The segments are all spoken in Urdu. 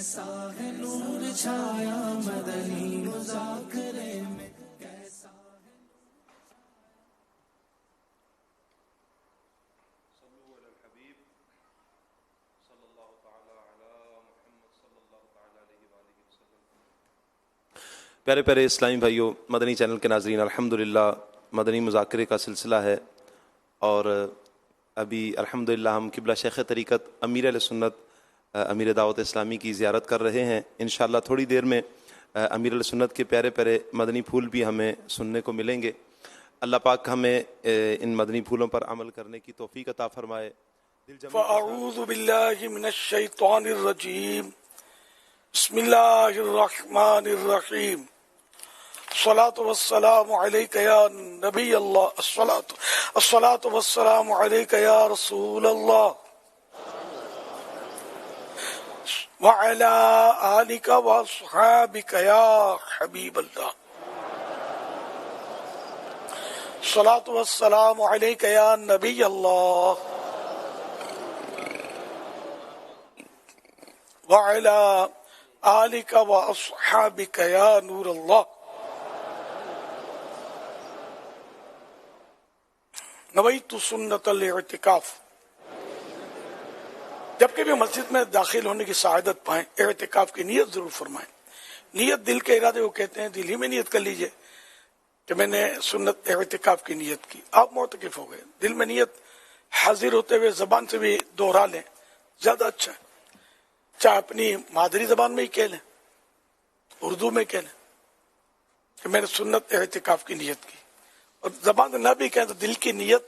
کیسا ہے نور چھایا مدنی مذاکرے میں، کیسا ہے۔ صلوا علی الحبیب صلی اللہ تعالی علی محمد صلی اللہ تعالی علیہ وآلہ وسلم۔ پیارے پیارے اسلامی بھائیوں، مدنی چینل کے ناظرین، الحمدللہ مدنی مذاکرے کا سلسلہ ہے، اور ابھی الحمدللہ ہم قبلہ شیخ طریقت امیر اہل سنت امیر دعوت اسلامی کی زیارت کر رہے ہیں۔ انشاءاللہ تھوڑی دیر میں امیر اہل سنت کے پیارے پیارے مدنی پھول بھی ہمیں سننے کو ملیں گے۔ اللہ پاک ہمیں ان مدنی پھولوں پر عمل کرنے کی توفیق عطا فرمائے۔ فاعوذ باللہ من الشیطان الرجیم، بسم اللہ الرحمن الرحیم، الصلاة والسلام علیک یا نبی اللہ، الصلاة والسلام علیک یا رسول اللہ، وعلی آلک واصحابک یا حبیب اللہ، الصلاة والسلام علیک یا نبی اللہ، وعلی آلک واصحابک یا نور اللہ۔ نویت سنت الاعتکاف۔ جب کہ بھی مسجد میں داخل ہونے کی سعادت پائیں، اعتکاف کی نیت ضرور فرمائیں۔ نیت دل کے ارادے کو کہتے ہیں، دل ہی میں نیت کر لیجئے کہ میں نے سنت اعتکاف کی نیت کی، آپ معتکف ہو گئے۔ دل میں نیت حاضر ہوتے ہوئے زبان سے بھی دوہرا لیں، زیادہ اچھا ہے، چاہے اپنی مادری زبان میں ہی کہہ لیں، اردو میں کہہ لیں کہ میں نے سنت اعتکاف کی نیت کی، اور زبان سے نہ بھی کہیں تو دل کی نیت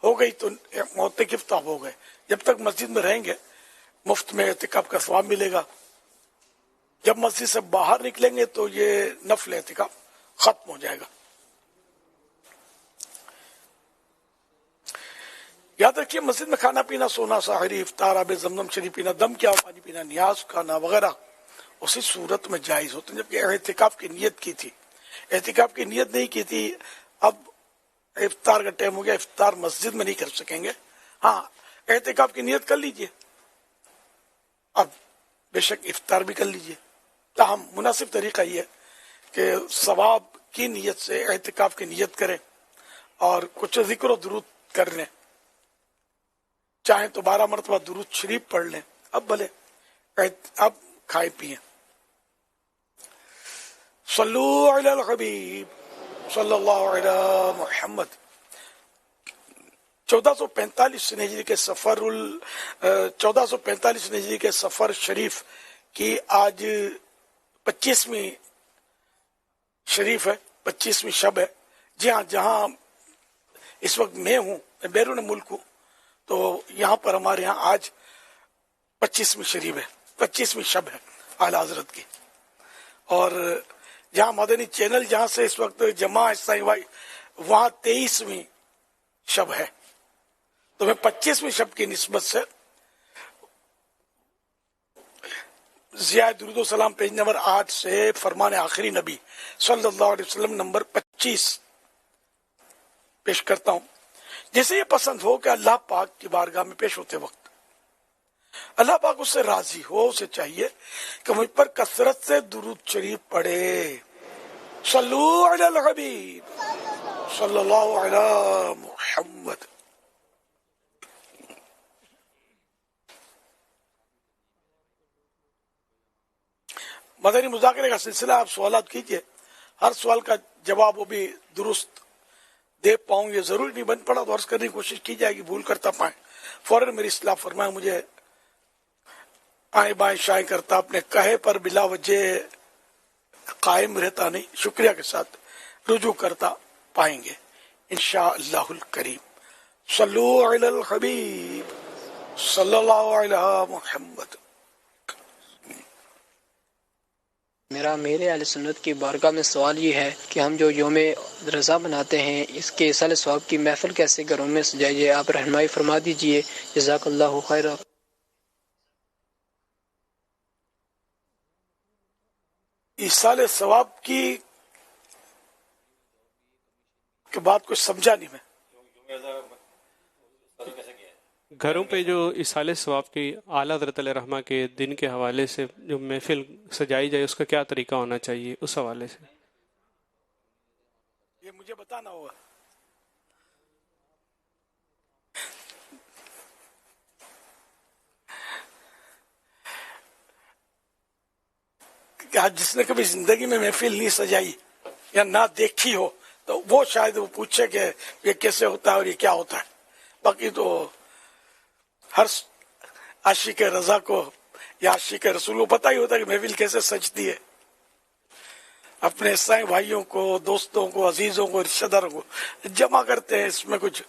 ہو گئی تو معتکف تو ہو گئے۔ جب تک مسجد میں رہیں گے مفت میں اعتکاف کا ثواب ملے گا، جب مسجد سے باہر نکلیں گے تو یہ نفل اعتکاف ختم ہو جائے گا۔ یاد رکھیے، مسجد میں کھانا پینا، سونا، سحری، افطار، آب زمزم شریف پینا، دم کیا پانی پینا، نیاز کھانا وغیرہ اسی صورت میں جائز ہوتے ہیں جبکہ اعتکاف کی نیت کی تھی۔ اعتکاف کی نیت نہیں کی تھی، اب افطار کا ٹائم ہو گیا، افطار مسجد میں نہیں کر سکیں گے، ہاں اعتکاف کی نیت کر لیجئے، اب بے شک افطار بھی کر لیجئے۔ تاہم مناسب طریقہ یہ ہے کہ ثواب کی نیت سے اعتکاف کی نیت کریں اور کچھ ذکر و درود کر لیں، چاہیں تو 12 مرتبہ درود شریف پڑھ لیں، اب بھلے اب کھائے پیئیں۔ صلو علی الحبیب صلی اللہ علی محمد۔ 1445 ہجری کے سفر شریف کی آج 25ویں شریف ہے، 25ویں شب ہے۔ جی ہاں، جہاں اس وقت میں ہوں، میں بیرون ملک ہوں، تو یہاں پر ہمارے یہاں آج 25ویں شریف ہے، 25ویں شب ہے اعلیٰ حضرت کی، اور جہاں مدنی چینل جہاں سے اس وقت جمع ہے وہاں 23ویں شب ہے، تو میں 25ویں شب کی نسبت سے ضیاء درود و سلام پیج نمبر 8 سے فرمان آخری نبی صلی اللہ علیہ وسلم نمبر 25 پیش کرتا ہوں۔ جسے یہ پسند ہو کہ اللہ پاک کی بارگاہ میں پیش ہوتے وقت اللہ پاک اس سے راضی ہو، اسے چاہیے کہ مجھ پر کثرت سے درود شریف پڑھے۔ صلو علی الحبیب صلی اللہ علی محمد۔ مدنی مذاکرے کا سلسلہ، آپ سوالات کیجئے، ہر سوال کا جواب وہ بھی درست دے پاؤں یہ ضروری نہیں، بن پڑا تو عرض کرنے کی کوشش کی جائے گی، بھول کرتا پائیں فوراً میری اصلاح فرمائیں، مجھے آئیں بائیں شائیں کرتا اپنے کہے پر بلا وجہ قائم رہتا نہیں، شکریہ کے ساتھ رجوع کرتا پائیں گے انشاءاللہ الکریم۔ صلو علی الحبیب صلی اللہ علی محمد۔ میرا میرے اہل سنت کی بارگاہ میں سوال یہ ہے کہ ہم جو یوم رضا مناتے ہیں، اس کے ایصال ثواب کی محفل کیسے گھروں میں سجائیے، آپ رہنمائی فرما دیجئے، جزاک اللہ خیر۔ ایصال ثواب کی بات کچھ سمجھا نہیں میں۔ گھروں پہ جو اصالِ ثواب کی اعلیٰ حضرت علیہ رحمہ کے دن کے حوالے سے جو محفل سجائی جائے اس کا کیا طریقہ ہونا چاہیے اس حوالے سے؟ یہ مجھے بتانا ہوگا. کہ جس نے کبھی زندگی میں محفل نہیں سجائی یا نہ دیکھی ہو تو وہ شاید وہ پوچھے کہ یہ کیسے ہوتا ہے اور یہ کیا ہوتا ہے. باقی تو ہر عاشق رضا کو یا عاشق رسول کو پتہ ہی ہوتا ہے کہ محفل کیسے سجتی ہے. اپنے عیسائی بھائیوں کو، دوستوں کو، عزیزوں کو، رشتہ داروں کو جمع کرتے ہیں. اس میں کچھ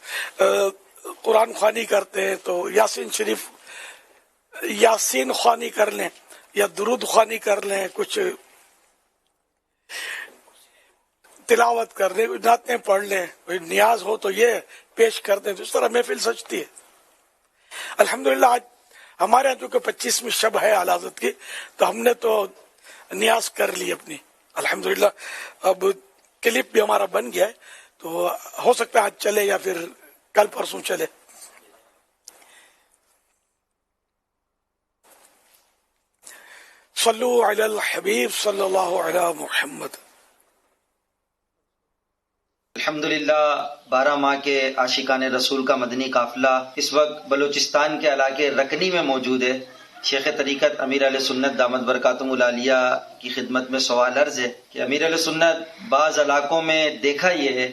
قرآن خوانی کرتے ہیں تو یاسین شریف یاسین خوانی کر لیں یا درود خوانی کر لیں، کچھ تلاوت کر لیں، نعتیں پڑھ لیں، کوئی نیاز ہو تو یہ پیش کر دیں، تو اس طرح محفل سجتی ہے. الحمدللہ آج ہمارے یہاں چونکہ 25ویں شب ہے اعلیٰ حضرت کی تو ہم نے تو نیاز کر لی اپنی الحمدللہ. اب کلپ بھی ہمارا بن گیا ہے تو ہو سکتا ہے آج چلے یا پھر کل پرسوں چلے. صلو علی الحبیب صلی اللہ علی محمد. الحمدللہ 12 ماہ کے عاشقان رسول کا مدنی قافلہ اس وقت بلوچستان کے علاقے رکنی میں موجود ہے. شیخ طریقت امیر علیہ سنت دامت برکاتہم العالیہ کی خدمت میں سوال عرض ہے کہ امیر علیہ سنت بعض علاقوں میں دیکھا یہ ہے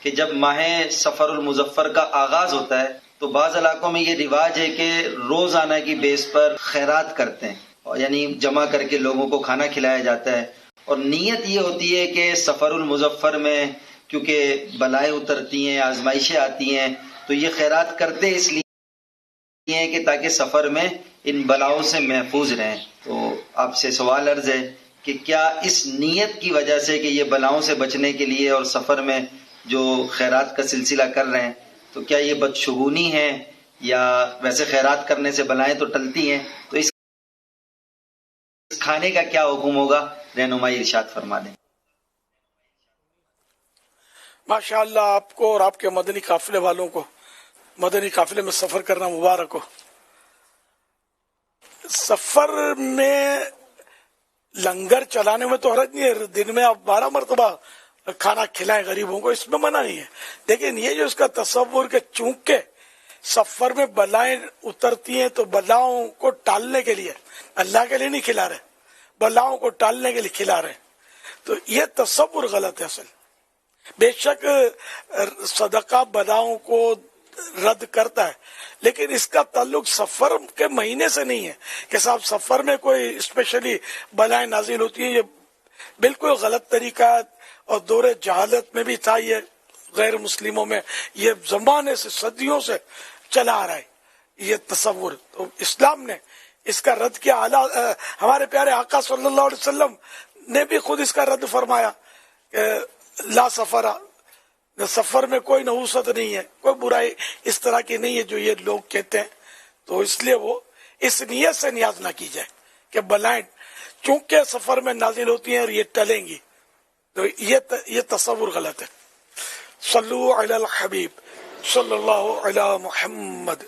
کہ جب ماہ سفر المظفر کا آغاز ہوتا ہے تو بعض علاقوں میں یہ رواج ہے کہ روزانہ کی بیس پر خیرات کرتے ہیں، یعنی جمع کر کے لوگوں کو کھانا کھلایا جاتا ہے، اور نیت یہ ہوتی ہے کہ سفر المظفر میں کیونکہ بلائیں اترتی ہیں، آزمائشیں آتی ہیں، تو یہ خیرات کرتے اس لیے ہیں کہ تاکہ سفر میں ان بلاؤں سے محفوظ رہیں. تو آپ سے سوال عرض ہے کہ کیا اس نیت کی وجہ سے کہ یہ بلاؤں سے بچنے کے لیے اور سفر میں جو خیرات کا سلسلہ کر رہے ہیں تو کیا یہ بدشگونی ہے یا ویسے خیرات کرنے سے بلائیں تو ٹلتی ہیں، تو اس کھانے کا کیا حکم ہوگا، رہنمائی ارشاد فرما دیں. ماشاء اللہ آپ کو اور آپ کے مدنی قافلے والوں کو مدنی قافلے میں سفر کرنا مبارک ہو. سفر میں لنگر چلانے میں تو حرج نہیں ہے، دن میں آپ 12 مرتبہ کھانا کھلائیں غریبوں کو، اس میں منع نہیں ہے. لیکن یہ جو اس کا تصور کہ چونکہ سفر میں بلائیں اترتی ہیں تو بلاؤں کو ٹالنے کے لیے، اللہ کے لیے نہیں کھلا رہے، بلاؤں کو ٹالنے کے لیے کھلا رہے ہیں، تو یہ تصور غلط ہے. اصل بے شک صدقہ بلاؤں کو رد کرتا ہے، لیکن اس کا تعلق سفر کے مہینے سے نہیں ہے کہ صاحب سفر میں کوئی اسپیشلی بلائیں نازل ہوتی ہیں. یہ بالکل غلط طریقہ اور دور جہالت میں بھی تھا، یہ غیر مسلموں میں یہ زمانے سے صدیوں سے چلا آ رہا ہے یہ تصور. تو اسلام نے اس کا رد کیا. ہمارے پیارے آقا صلی اللہ علیہ وسلم نے بھی خود اس کا رد فرمایا کہ لا سفرہ، سفر میں کوئی نحوست نہیں ہے، کوئی برائی اس طرح کی نہیں ہے جو یہ لوگ کہتے ہیں. تو اس لیے وہ اس نیت سے نیاز نہ کی جائے کہ بلائیں چونکہ سفر میں نازل ہوتی ہیں اور یہ ٹلیں گی، تو یہ تصور غلط ہے. صلو علی الحبیب صلی اللہ علی محمد.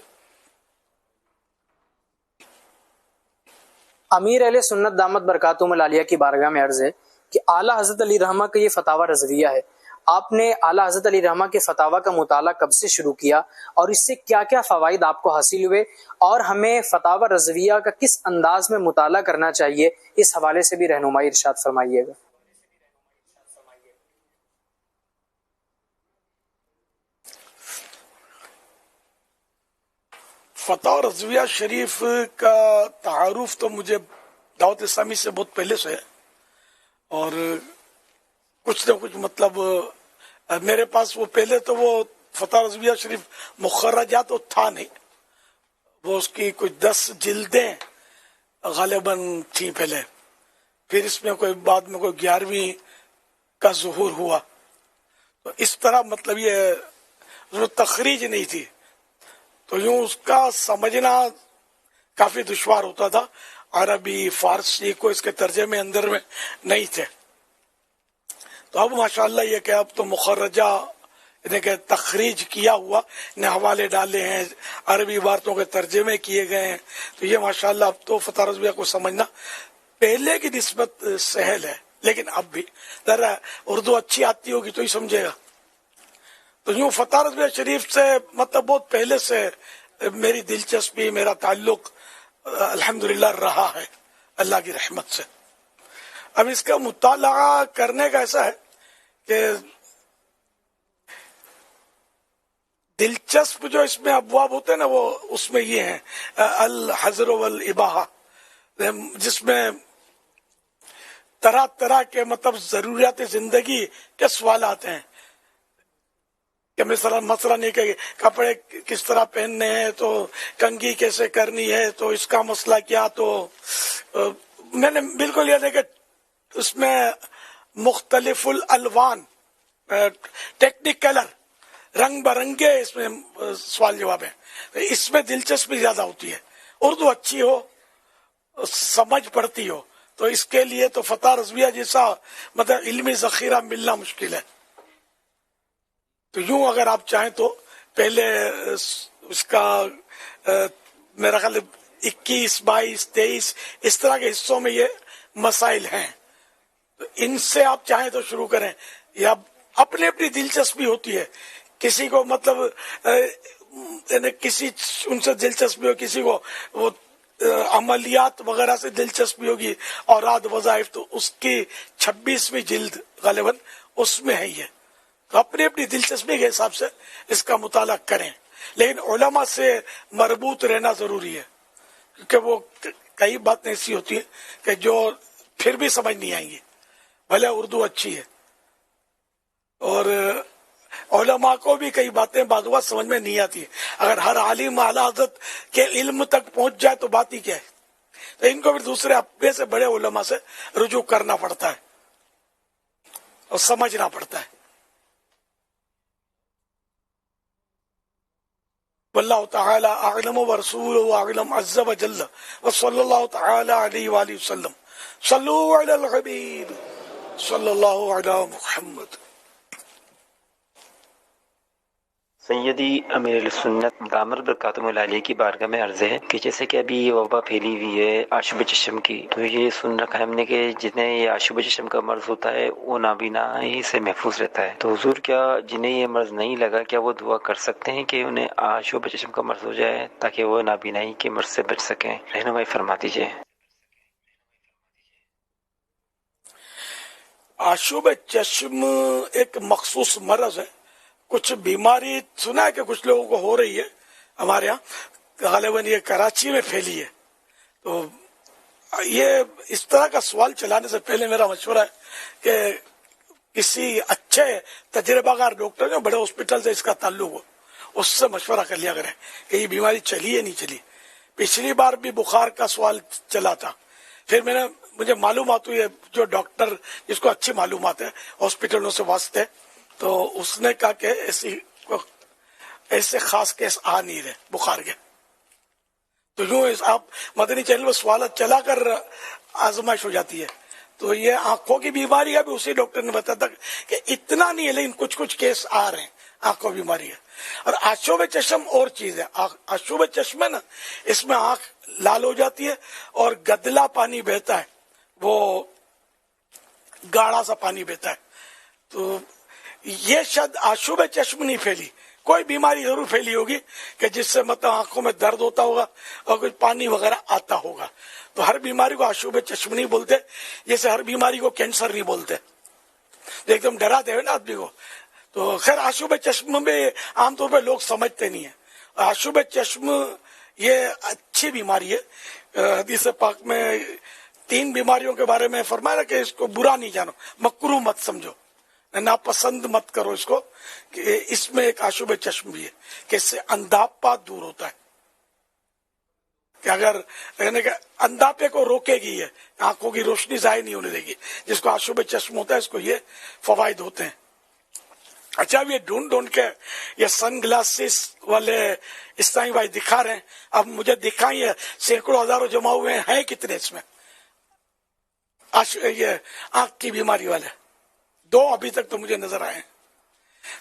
امیر علیہ سنت دامت برکاتہم العالیہ کی بارگاہ میں عرض ہے کہ اعلیٰ حضرت علی رحمہ کا یہ فتاوی رضویہ ہے. آپ نے اعلیٰ حضرت علی رحمہ کے فتاوی کا مطالعہ کب سے شروع کیا اور اس سے کیا کیا فوائد آپ کو حاصل ہوئے، اور ہمیں فتاوی رضویہ کا کس انداز میں مطالعہ کرنا چاہیے، اس حوالے سے بھی رہنمائی ارشاد فرمائیے گا. فتاوی رضویہ شریف کا تعارف تو مجھے دعوت اسلامی سے بہت پہلے سے ہے، اور کچھ نہ کچھ مطلب میرے پاس وہ پہلے تو وہ فتاوی رضویہ شریف مخرجات تو تھا نہیں، وہ اس کی کچھ 10 جلدیں غالباً تھیں پہلے، پھر اس میں کوئی بعد میں کوئی 11ویں کا ظہور ہوا. تو اس طرح مطلب یہ تخریج نہیں تھی، تو یوں اس کا سمجھنا کافی دشوار ہوتا تھا. عربی فارسی کو اس کے ترجمے اندر میں نہیں تھے. تو اب ماشاءاللہ یہ کہ اب تو مخرجہ یعنی کہ تخریج کیا ہوا نے حوالے ڈالے ہیں، عربی عبارتوں کے ترجمے کیے گئے ہیں. تو یہ ماشاءاللہ اب تو فتح رضویہ کو سمجھنا پہلے کی نسبت سہل ہے، لیکن اب بھی ذرا اردو اچھی آتی ہوگی تو ہی سمجھے گا. تو یوں فتح رضویہ شریف سے مطلب بہت پہلے سے میری دلچسپی، میرا تعلق الحمدللہ رہا ہے اللہ کی رحمت سے. اب اس کا مطالعہ کرنے کا ایسا ہے کہ دلچسپ جو اس میں ابواب ہوتے ہیں نا، وہ اس میں یہ ہیں الحظر والاباحہ، جس میں طرح طرح کے مطلب ضروریات زندگی کے سوالات ہیں کہ مثلا یہ کہ کپڑے کس طرح پہننے ہیں، تو کنگھی کیسے کرنی ہے، تو اس کا مسئلہ کیا. تو میں نے بالکل یہ دیکھا اس میں مختلف الالوان، ٹیکنیکلر، رنگ برنگے اس میں سوال جواب ہیں. اس میں دلچسپی زیادہ ہوتی ہے. اردو اچھی ہو، سمجھ پڑتی ہو، تو اس کے لیے تو فتح رضویہ جیسا مطلب علمی ذخیرہ ملنا مشکل ہے. تو یوں اگر آپ چاہیں تو پہلے اس کا میرا خیال 21، 22، 23 اس طرح کے حصوں میں یہ مسائل ہیں. تو ان سے آپ چاہیں تو شروع کریں، یا اپنی اپنی دلچسپی ہوتی ہے. کسی کو مطلب کسی ان سے دلچسپی ہو، کسی کو وہ عملیات وغیرہ سے دلچسپی ہوگی، اوراد وظائف، تو اس کی 26ویں جلد غالباً اس میں ہے. یہ تو اپنی اپنی دلچسپی کے حساب سے اس کا مطالعہ کریں، لیکن علماء سے مربوط رہنا ضروری ہے، کیونکہ وہ کئی باتیں ایسی ہوتی ہیں کہ جو پھر بھی سمجھ نہیں آئیں گی بھلے اردو اچھی ہے. اور علماء کو بھی کئی باتیں بعض وقت سمجھ میں نہیں آتی ہے. اگر ہر عالم اعلی حضرت کے علم تک پہنچ جائے تو بات ہی کیا ہے. تو ان کو بھی دوسرے اپنے سے بڑے علماء سے رجوع کرنا پڑتا ہے اور سمجھنا پڑتا ہے. واللہ تعالی اعلم ورسولہ اعلم عز وجل وصلی اللہ تعالی علیہ وآلہ وسلم. صلو علی الحبیب صلی اللہ علی محمد. سیدی امیر السنت دامت برکاتہم العالیہ کی بارگاہ میں عرض ہے کہ جیسے کہ ابھی یہ وبا پھیلی ہوئی ہے آشوب چشم کی، تو یہ سن رکھا ہے ہم نے کہ جنہیں یہ آشوب چشم کا مرض ہوتا ہے وہ نابینا ہی سے محفوظ رہتا ہے. تو حضور کیا جنہیں یہ مرض نہیں لگا کیا وہ دعا کر سکتے ہیں کہ انہیں آشوب چشم کا مرض ہو جائے تاکہ وہ نابینائی کے مرض سے بچ سکیں؟ رہنمائی فرما دیجیے. آشوب چشم ایک مخصوص مرض ہے. کچھ بیماری سنا ہے کہ کچھ لوگوں کو ہو رہی ہے ہمارے ہاں، غالباً یہ کراچی میں پھیلی ہے. تو یہ اس طرح کا سوال چلانے سے پہلے میرا مشورہ ہے کہ کسی اچھے تجربہ کار ڈاکٹر جو بڑے ہاسپٹل سے اس کا تعلق ہو، اس سے مشورہ کر لیا کریں کہ یہ بیماری چلی ہے نہیں چلی. پچھلی بار بھی بخار کا سوال چلا تھا، پھر مجھے معلومات ہوئی ہے، جو ڈاکٹر جس کو اچھی معلومات ہے ہاسپٹلوں سے واسطے، تو اس نے کہا کہ ایسے خاص کیس آ نہیں رہے بخار کے. تو یوں آپ مدنی چینل میں سوالات چلا کر آزمائش ہو جاتی ہے. تو یہ آنکھوں کی بیماری ہے، بھی اسی ڈاکٹر نے بتایا تھا کہ اتنا نہیں ہے لیکن کچھ کچھ کیس آ رہے ہیں آنکھوں کی بیماری ہے. اور آشوب چشم اور چیز ہے. آشوب چشم ہے نا، اس میں آنکھ لال ہو جاتی ہے اور گدلا پانی بہتا ہے، وہ گاڑھا سا پانی بہتا ہے. تو یہ شاید آشوب چشم نہیں پھیلی، کوئی بیماری ضرور پھیلی ہوگی کہ جس سے مطلب آنکھوں میں درد ہوتا ہوگا اور کچھ پانی وغیرہ آتا ہوگا. تو ہر بیماری کو آشوب چشم نہیں بولتے، جیسے ہر بیماری کو کینسر نہیں بولتے، ایک دم ڈرا دے نا آدمی کو. تو خیر آشوب چشم میں عام طور پہ لوگ سمجھتے نہیں ہیں. آشوب چشم یہ اچھی بیماری ہے. حدیث پاک میں 3 بیماریوں کے بارے میں فرمایا کہ اس کو برا نہیں جانو، مکروہ مت سمجھو، ناپسند مت کرو اس کو. کہ اس میں ایک آشوب چشم بھی ہے کہ اس سے اندھاپا دور ہوتا ہے، کہ اگر یعنی کہ اندھاپے کو روکے گی، ہے آنکھوں کی روشنی ضائع نہیں ہونے دے گی. جس کو آشوب چشم ہوتا ہے اس کو یہ فوائد ہوتے ہیں. اچھا اب یہ ڈھونڈ کے یہ سن گلاسز والے اسلامی بھائی دکھا رہے ہیں. اب مجھے دکھائیں سینکڑوں ہزاروں جمع ہوئے ہیں کتنے اس میں یہ آنکھ کی بیماری والے؟ 2 ابھی تک تو مجھے نظر آئے ہیں.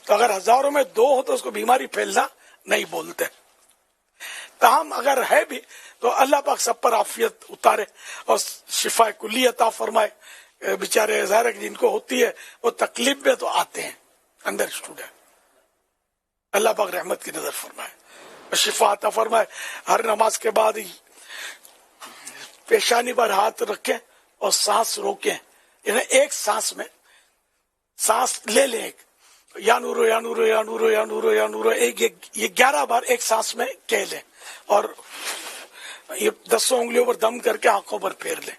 تو اگر ہزاروں میں 2 ہو تو اس کو بیماری پھیلنا نہیں بولتے. تاہم اگر ہے بھی تو اللہ پاک سب پر عافیت اتارے اور شفا کلی عطا فرمائے. بیچارے ظاہر ہے کہ جن کو ہوتی ہے وہ تکلیف میں تو آتے ہیں، اندر اسٹوڈنٹ، اللہ پاک رحمت کی نظر فرمائے اور شفا عطا فرمائے. ہر نماز کے بعد پیشانی پر ہاتھ رکھیں اور سانس روکیں، یعنی ایک سانس میں سانس لے لیں، ایک یا نورو یا نورو یا نورو یا نورو یا نورو، یہ 11 بار ایک سانس میں کہہ لیں اور یہ 10 انگلیوں پر دم کر کے آنکھوں پر پھیر لیں.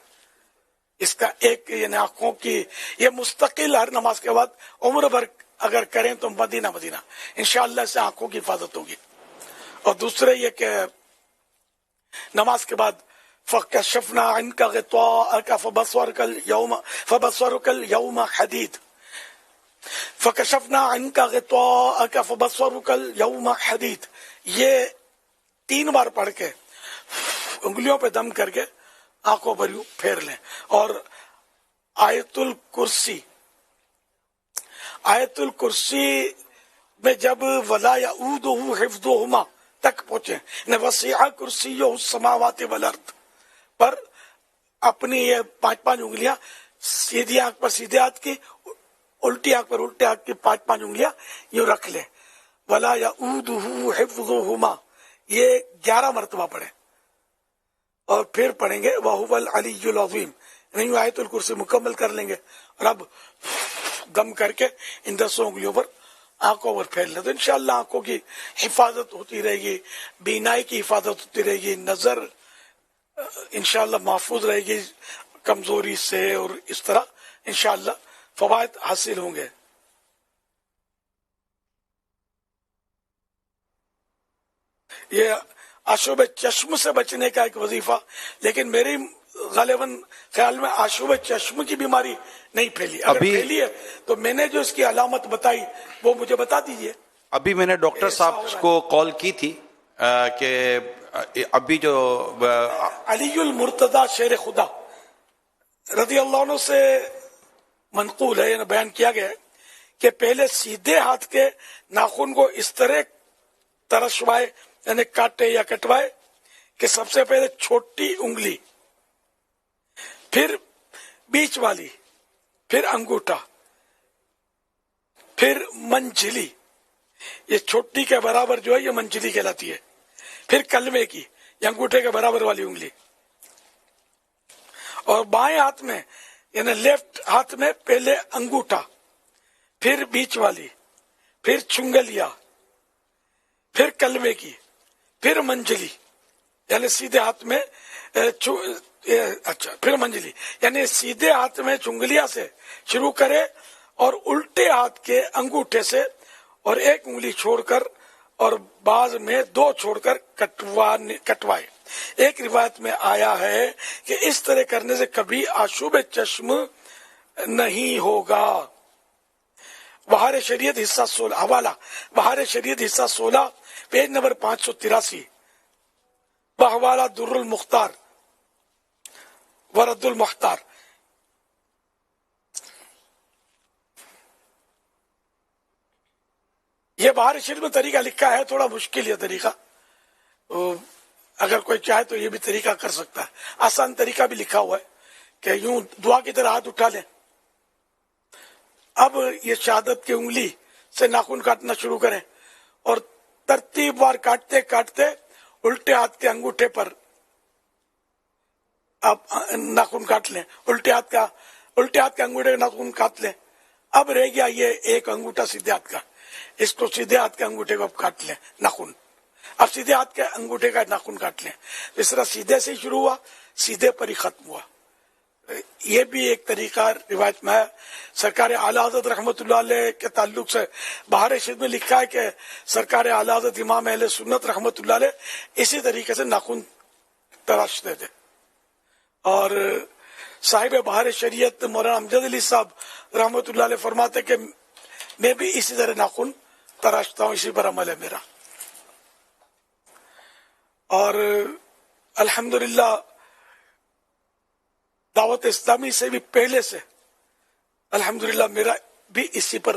اس کا ایک یعنی آنکھوں کی یہ مستقل ہر نماز کے بعد عمر بھر اگر کریں تو مدینہ انشاءاللہ سے آنکھوں کی حفاظت ہوگی. اور دوسرے یہ کہ نماز کے بعد فَكَشَفْنَا عَنْكَ غِطَاءَكَ فَبَصَرُكَ الْيَوْمَ حَدِيدٌ فَكَشَفْنَا عَنْكَ غِطَاءَكَ فَبَصَرُكَ الْيَوْمَ حَدِيدٌ. یہ 3 بار پڑھ کے انگلیوں پہ دم کر کے آنکھوں پر یوں پھیر لیں. اور آیت الکرسی میں جب وَلَا يَئُودُهُ حِفْظُهُمَا تک پہنچے، وَسِعَ كُرْسِيُّهُ السَّمَاوَاتِ وَالْأَرْضِ پر اپنی یہ 5 انگلیاں سیدھی آنکھ پر سیدھے ہاتھ کی، الٹی آنکھ پر الٹے ہاتھ کی 5 انگلیاں یوں رکھ لیں. وَلَا يَئُودُهُ حِفْظُهُمَا یہ 11 مرتبہ پڑھیں اور پھر پڑھیں گے وَهُوَ الْعَلِيُّ الْعَظِيمُ، نہیں آیت الکرسی مکمل کر لیں گے اور اب دم کر کے ان 10 انگلیوں پر آنکھوں پر پھیر لیں. تو انشاءاللہ آنکھوں کی حفاظت ہوتی رہے گی، بینائی کی حفاظت ہوتی رہے گی، نظر انشاءاللہ محفوظ رہے گی کمزوری سے، اور اس طرح انشاءاللہ فوائد حاصل ہوں گے. یہ آشوب چشم سے بچنے کا ایک وظیفہ، لیکن میری غالباً خیال میں آشوب چشم کی بیماری نہیں پھیلی. اگر پھیلی ہے تو میں نے جو اس کی علامت بتائی وہ مجھے بتا دیجئے. ابھی میں نے ڈاکٹر صاحب کو کال کی تھی کہ ابھی جو علی المرتضی شیر خدا رضی اللہ عنہ سے منقول ہے، یعنی بیان کیا گیا ہے کہ پہلے سیدھے ہاتھ کے ناخن کو اس طرح ترشوائے، یعنی کاٹے یا کٹوائے کہ سب سے پہلے چھوٹی انگلی، پھر بیچ والی، پھر انگوٹھا، پھر منجلی، یہ چھوٹی کے برابر جو ہے یہ منجلی کہلاتی ہے، پھر کلمے کی یا انگوٹھے کے برابر والی انگلی، اور بائیں ہاتھ میں یعنی لیفٹ ہاتھ میں پہلے انگوٹھا، پھر بیچ والی، پھر چنگلیا، پھر کلمے کی، پھر منجلی، یعنی سیدھے ہاتھ میں پھر منجلی، یعنی سیدھے ہاتھ میں چنگلیا سے شروع کرے اور الٹے ہاتھ کے انگوٹھے سے اور ایک انگلی چھوڑ کر اور بعض میں 2 چھوڑ کر کٹوائے. ایک روایت میں آیا ہے کہ اس طرح کرنے سے کبھی آشوب چشم نہیں ہوگا. بہار شریعت حصہ 16 حوالہ بہار شریعت حصہ 16 پیج نمبر 583 بحوالہ در المختار ورد المختار. یہ بہار شریف میں طریقہ لکھا ہے، تھوڑا مشکل یہ طریقہ، اگر کوئی چاہے تو یہ بھی طریقہ کر سکتا ہے. آسان طریقہ بھی لکھا ہوا ہے کہ یوں دعا کی طرح ہاتھ اٹھا لیں. اب یہ شہادت کی انگلی سے ناخن کاٹنا شروع کریں اور ترتیب وار کاٹتے کاٹتے الٹے ہاتھ کے انگوٹھے پر آپ ناخن کاٹ لیں، الٹے ہاتھ کے انگوٹھے کا ناخن کاٹ لیں. اب رہ گیا یہ ایک انگوٹھا سیدھے ہاتھ کا، اس کو سیدھے ہاتھ کے انگوٹھے کو اب کاٹ لیں ناخن. اب سیدھے ہاتھ کے انگوٹھے کا ناخن کاٹ لیں. اس طرح سیدھے سے شروع ہوا، سیدھے پر ہی ختم ہوا. یہ بھی ایک طریقہ روایت میں ہے. سرکار اعلی حضرت رحمۃ اللہ علیہ کے تعلق سے بہار شریف میں لکھا ہے کہ سرکار اعلی حضرت امام اہل سنت رحمۃ اللہ علیہ اسی طریقے سے ناخن تراشتے تھے. اور صاحب بہار شریعت مولانا امجد علی صاحب رحمۃ اللہ علیہ فرماتے کہ میں بھی اسی طرح ناخن تراشتا ہوں، اسی پر عمل ہے میرا. اور الحمدللہ دعوت اسلامی سے بھی پہلے سے الحمدللہ میرا بھی اسی پر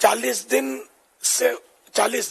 40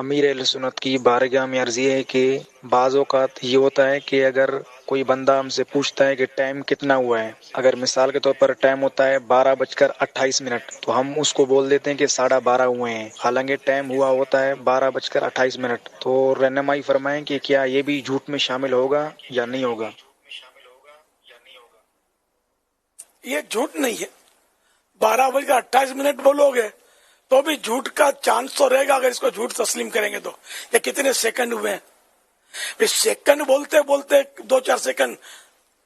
امیر اہل سنت کی بارگاہ میں عرض یہ ہے کہ بعض اوقات یہ ہوتا ہے کہ اگر کوئی بندہ ہم سے پوچھتا ہے کہ ٹائم کتنا ہوا ہے، اگر مثال کے طور پر ٹائم ہوتا ہے 12:28 تو ہم اس کو بول دیتے ہیں کہ 12:30 ہوئے ہیں، حالانکہ ٹائم ہوا ہوتا ہے 12:28۔ تو رہنمائی فرمائیں کہ کیا یہ بھی جھوٹ میں شامل ہوگا یا نہیں ہوگا؟ یہ جھوٹ نہیں ہے، 12:28 بولو گے تو بھی جھوٹ کا چانس تو رہے گا اگر اس کو جھوٹ تسلیم کریں گے تو۔ یہ کتنے سیکنڈ ہوئے ہیں، سیکنڈ بولتے بولتے 2-4 سیکنڈ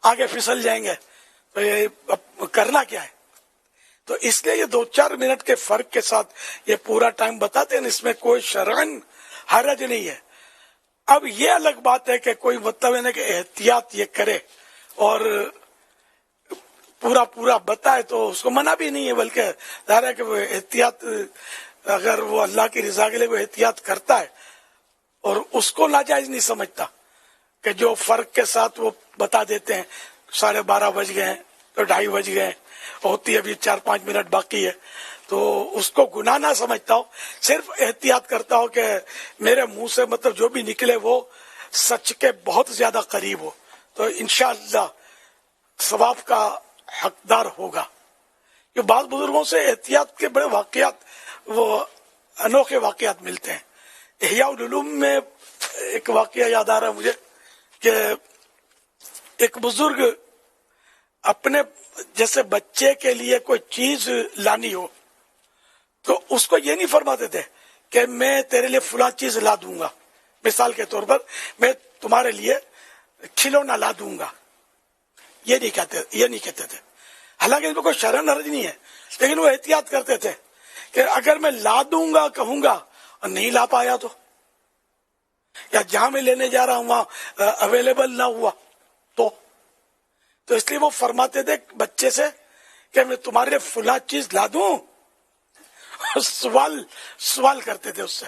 آگے پھسل جائیں گے تو یہ کرنا کیا ہے؟ تو اس لیے یہ 2-4 منٹ کے فرق کے ساتھ یہ پورا ٹائم بتاتے ہیں، اس میں کوئی شرعن حرج نہیں ہے۔ اب یہ الگ بات ہے کہ کوئی مطلب ہے نا کہ احتیاط یہ کرے اور پورا بتائے تو اس کو منع بھی نہیں ہے، بلکہ ظاہر ہے کہ وہ احتیاط، اگر وہ اللہ کی رضا کے لیے وہ احتیاط کرتا ہے اور اس کو ناجائز نہیں سمجھتا کہ جو فرق کے ساتھ وہ بتا دیتے ہیں 12:30 بج گئے ہیں تو 2:30 بج گئے ہیں، ہوتی ابھی 4-5 منٹ باقی ہے، تو اس کو گناہ نہ سمجھتا ہو، صرف احتیاط کرتا ہو کہ میرے منہ سے مطلب جو بھی نکلے وہ سچ کے بہت زیادہ قریب ہو، تو انشاءاللہ ثواب کا حقدار ہوگا۔ یہ بعض بزرگوں سے احتیاط کے بڑے واقعات، وہ انوکھے واقعات ملتے ہیں۔ احیاء العلوم میں ایک واقعہ یاد آ رہا ہے مجھے کہ ایک بزرگ اپنے جیسے بچے کے لیے کوئی چیز لانی ہو تو اس کو یہ نہیں فرماتے تھے کہ میں تیرے لیے فلاں چیز لا دوں گا، مثال کے طور پر میں تمہارے لیے کھلونا لا دوں گا، یہ نہیں کہتے تھے، حالانکہ اس میں کوئی شرعن حرج نہیں ہے، لیکن وہ احتیاط کرتے تھے کہ اگر میں لا دوں گا کہوں گا اور نہیں لا پایا تو، یا جہاں میں لینے جا رہا ہوں وہاں اویلیبل نہ ہوا تو اس لیے وہ فرماتے تھے بچے سے کہ میں تمہارے لیے فلاں چیز لا دوں، سوال کرتے تھے اس سے،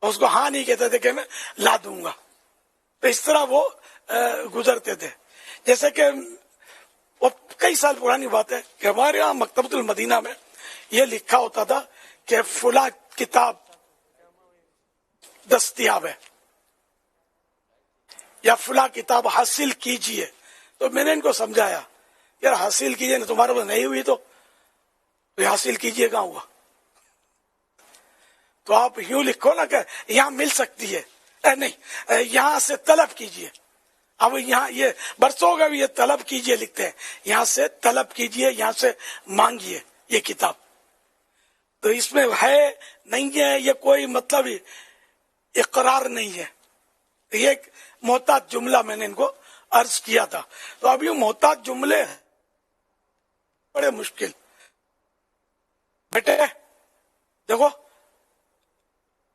اس کو ہاں نہیں کہتے تھے کہ میں لا دوں گا، تو اس طرح وہ گزرتے تھے۔ جیسے کہ وہ کئی سال پرانی بات ہے کہ ہمارے یہاں مکتبۃ المدینہ میں یہ لکھا ہوتا تھا کہ فلاں کتاب دستیاب ہے یا فلاں کتاب حاصل کیجئے، تو میں نے ان کو سمجھایا یار حاصل کیجئے نا، تمہارے پاس نہیں ہوئی تو حاصل کیجئے کہاں ہوا؟ تو آپ یوں لکھو نا کہ یہاں مل سکتی ہے، نہیں یہاں سے طلب کیجئے، اب یہاں یہ برسوں کا بھی یہ طلب کیجئے لکھتے ہیں، یہاں سے طلب کیجئے، یہاں سے مانگیے یہ کتاب، تو اس میں ہے نہیں ہے یہ کوئی مطلب اقرار نہیں ہے، یہ ایک محتاط جملہ میں نے ان کو عرض کیا تھا۔ تو اب یہ محتاط جملے بڑے مشکل، بیٹے دیکھو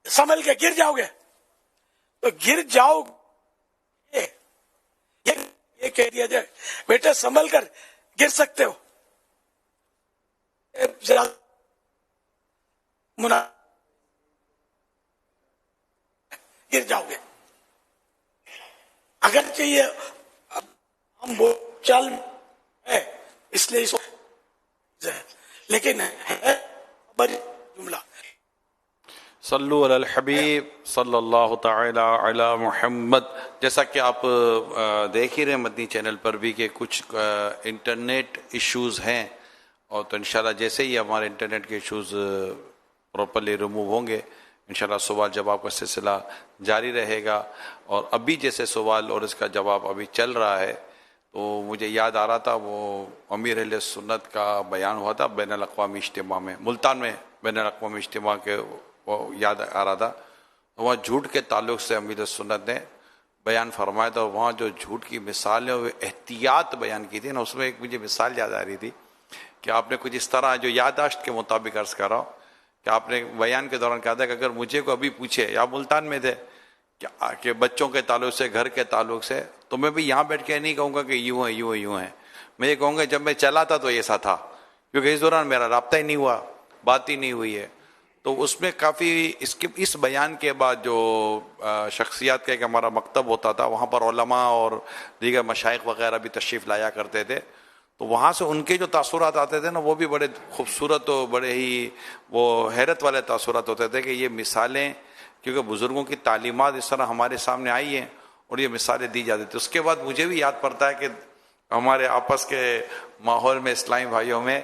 سنبھل کے گر جاؤ گے تو گر جاؤ، یہ کہہ دیا جائے بیٹے سنبھل کر گر سکتے ہو، گر جاؤ گے، اگر چاہیے ہم چل ہے اس لیے اس لیکن ہے بڑی جملہ۔ صلو علی الحبیب صلی اللہ تعالی علی محمد۔ جیسا کہ آپ دیکھ ہی رہے مدنی چینل پر بھی کہ کچھ انٹرنیٹ ایشوز ہیں، اور تو انشاءاللہ جیسے ہی ہمارے انٹرنیٹ کے ایشوز پراپرلی ریموو ہوں گے انشاءاللہ سوال جواب کا سلسلہ جاری رہے گا۔ اور ابھی جیسے سوال اور اس کا جواب ابھی چل رہا ہے تو مجھے یاد آ رہا تھا وہ امیر اہل سنت کا بیان ہوا تھا بین الاقوامی اجتماع میں، ملتان میں بین الاقوامی اجتماع کے، وہ یاد آ رہا تھا، وہاں جھوٹ کے تعلق سے امیر سنت نے بیان فرمایا تھا، وہاں جو جھوٹ کی مثالیں وہ احتیاط بیان کی تھی نا، اس میں ایک مجھے مثال یاد آ رہی تھی کہ آپ نے کچھ اس طرح جو یادداشت کے مطابق عرض کر رہا ہوں کہ آپ نے بیان کے دوران کہا تھا کہ اگر مجھے کو ابھی پوچھے، یا ملتان میں تھے کہ بچوں کے تعلق سے، گھر کے تعلق سے، تو میں بھی یہاں بیٹھ کے نہیں کہوں گا کہ یوں ہے یوں ہے یوں ہے، میں یہ کہوں گا جب میں چلا تھا تو ایسا تھا، کیونکہ اس دوران میرا رابطہ ہی نہیں ہوا، بات ہی نہیں ہوئی ہے۔ تو اس میں کافی اس بیان کے بعد جو شخصیات کا ایک ہمارا مکتب ہوتا تھا، وہاں پر علماء اور دیگر مشائخ وغیرہ بھی تشریف لایا کرتے تھے، تو وہاں سے ان کے جو تاثرات آتے تھے نا وہ بھی بڑے خوبصورت و بڑے ہی وہ حیرت والے تاثرات ہوتے تھے کہ یہ مثالیں، کیونکہ بزرگوں کی تعلیمات اس طرح ہمارے سامنے آئی ہیں اور یہ مثالیں دی جاتی تھیں. اس کے بعد مجھے بھی یاد پڑتا ہے کہ ہمارے آپس کے ماحول میں اسلامی بھائیوں میں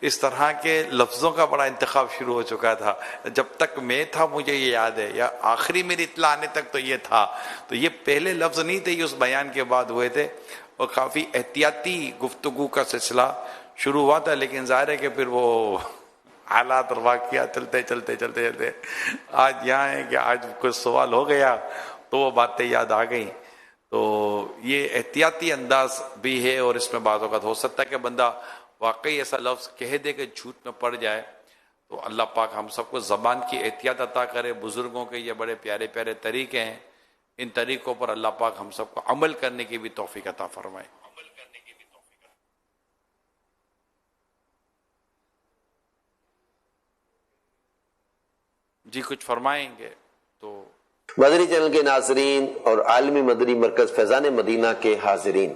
اس طرح کے لفظوں کا بڑا انتخاب شروع ہو چکا تھا. جب تک میں تھا مجھے یہ یاد ہے، یا آخری میری اطلاع آنے تک تو یہ تھا. تو یہ پہلے لفظ نہیں تھے، یہ اس بیان کے بعد ہوئے تھے اور کافی احتیاطی گفتگو کا سلسلہ شروع ہوا تھا. لیکن ظاہر ہے کہ پھر وہ حالات اور واقعات چلتے چلتے چلتے چلتے آج یہاں ہے کہ آج کوئی سوال ہو گیا تو وہ باتیں یاد آ گئیں. تو یہ احتیاطی انداز بھی ہے اور اس میں بعض اوقات ہو سکتا ہے کہ بندہ واقعی ایسا لفظ کہہ دے کہ جھوٹ میں پڑ جائے. تو اللہ پاک ہم سب کو زبان کی احتیاط عطا کرے. بزرگوں کے یہ بڑے پیارے پیارے طریقے ہیں، ان طریقوں پر اللہ پاک ہم سب کو عمل کرنے کی بھی توفیق عطا فرمائے. جی کچھ فرمائیں گے تو مدنی چینل کے ناظرین اور عالمی مدنی مرکز فیضان مدینہ کے حاضرین،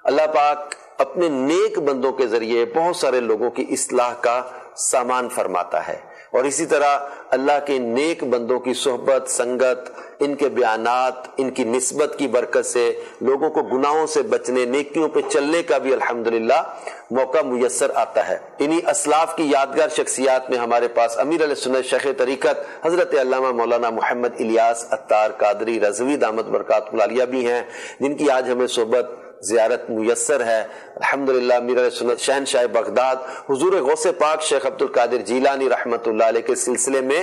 اللہ پاک اپنے نیک بندوں کے ذریعے بہت سارے لوگوں کی اصلاح کا سامان فرماتا ہے، اور اسی طرح اللہ کے نیک بندوں کی صحبت، سنگت، ان کے بیانات، ان کی نسبت کی برکت سے لوگوں کو گناہوں سے بچنے، نیکیوں پہ چلنے کا بھی الحمدللہ موقع میسر آتا ہے. انہی اسلاف کی یادگار شخصیات میں ہمارے پاس امیر علیہ سنت شیخ طریقت حضرت علامہ مولانا محمد الیاس عطار قادری رضوی دامت برکاتہ العالیہ بھی ہیں، جن کی آج ہمیں صحبت زیارت میسر ہے. الحمدللہ امیر علیہ سنت شہنشاہ بغداد حضور غوث پاک شیخ عبد القادر جیلانی رحمت اللہ علیہ کے سلسلے میں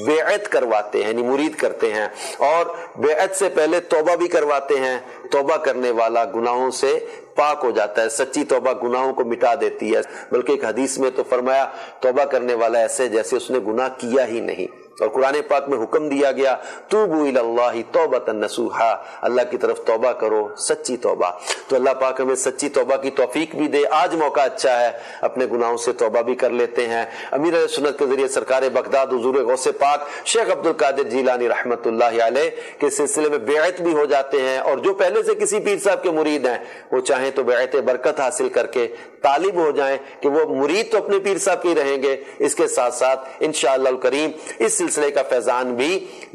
بیعت کرواتے ہیں، یعنی مرید کرتے ہیں، اور بیعت سے پہلے توبہ بھی کرواتے ہیں. توبہ کرنے والا گناہوں سے پاک ہو جاتا ہے، سچی توبہ گناہوں کو مٹا دیتی ہے. بلکہ ایک حدیث میں تو فرمایا توبہ کرنے والا ایسے جیسے اس نے گناہ کیا ہی نہیں. اور قرآن پاک میں حکم دیا گیا توبوا الی اللہ توبۃ نصوحا، اللہ کی طرف توبہ کرو سچی توبہ. تو اللہ پاک ہمیں سچی توبہ کی توفیق بھی دے. آج موقع اچھا ہے، اپنے گناہوں سے توبہ بھی کر لیتے ہیں. امیر علیہ سنت کے ذریعے سرکار بغداد حضور غوث پاک شیخ عبد القادر جیلانی رحمت اللہ علیہ کے سلسلے میں بیعت بھی ہو جاتے ہیں. اور جو پہلے سے کسی پیر صاحب کے مرید ہیں وہ چاہیں تو بیعت برکت حاصل کر کے طالب ہو جائیں کہ وہ مرید تو اپنے پیر صاحب کے رہیں گے، اس کے ساتھ ساتھ انشاءاللہ الکریم اس سلسلے کا فیضان بھی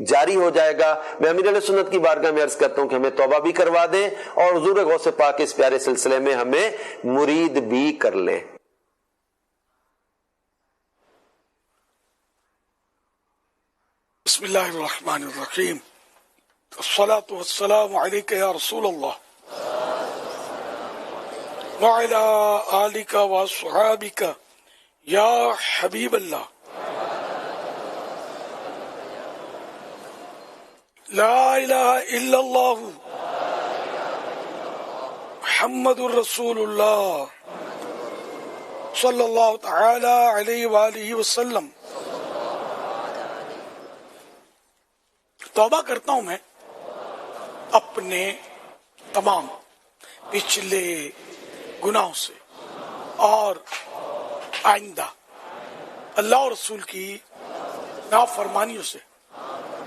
جاری ہو جائے گا. میں امیر علیہ سنت کی بارگاہ میں عرض کرتا ہوں کہ ہمیں توبہ بھی کروا دیں اور حضور غوث پاک اس پیارے سلسلے میں ہمیں مرید بھی کر لیں. بسم اللہ الرحمن الرحیم. الصلاة والسلام علیک یا رسول اللہ وعلی آلک واصحابک یا حبیب اللہ. لا الہ الا اللہ محمد الرسول اللہ صلی اللہ تعالی علیہ وآلہ وسلم. توبہ کرتا ہوں میں اپنے تمام پچھلے گناہوں سے اور آئندہ اللہ اور رسول کی نافرمانیوں سے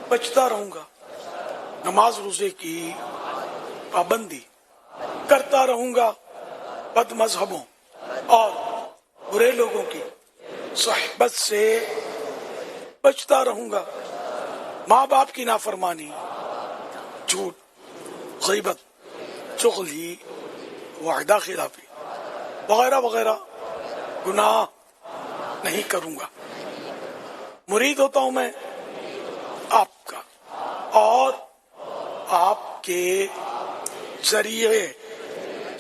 بچتا رہوں گا. نماز روزے کی پابندی کرتا رہوں گا. بد مذہبوں اور برے لوگوں کی صحبت سے بچتا رہوں گا. ماں باپ کی نافرمانی، جھوٹ، غیبت، چغلی، وعدہ خلافی وغیرہ وغیرہ گناہ نہیں کروں گا. مرید ہوتا ہوں میں آپ کا، اور آپ کے ذریعے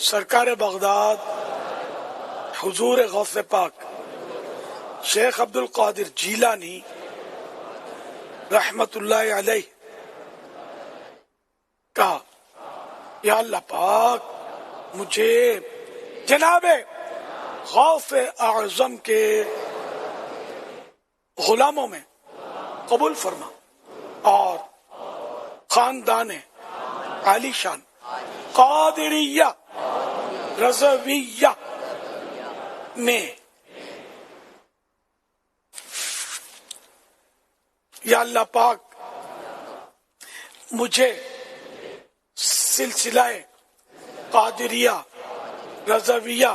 سرکار بغداد حضور غوث پاک شیخ عبد القادر جیلانی رحمت اللہ علیہ کا یا اللہ پاک مجھے جناب غوث اعظم کے غلاموں میں قبول فرما اور خاندان عالی شان قادریہ رضویہ میں یا اللہ پاک مجھے سلسلہ قادریہ رضویہ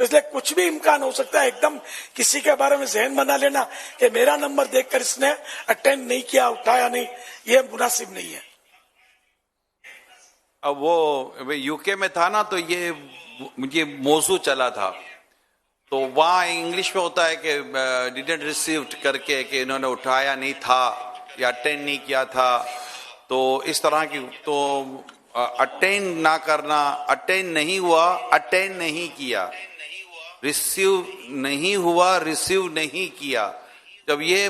تو اس لیے کچھ بھی امکان ہو سکتا ہے. ایک دم کسی کے بارے میں ذہن بنا لینا کہ میرا نمبر دیکھ کر اس نے اٹینڈ نہیں کیا, اٹھایا نہیں, یہ مناسب نہیں ہے. اب وہ یو کے میں تھا نا, تو یہ مجھے موضوع چلا تھا, تو وہاں انگلش میں ہوتا ہے کہ ڈیڈنٹ ریسیوڈ کر کے کہ انہوں نے اٹھایا نہیں تھا یا اٹینڈ نہیں کیا تھا. تو اس طرح کی, تو اٹینڈ نہ کرنا, اٹینڈ نہیں ہوا, اٹینڈ نہیں کیا, ریسیو نہیں ہوا, ریسیو نہیں کیا. جب یہ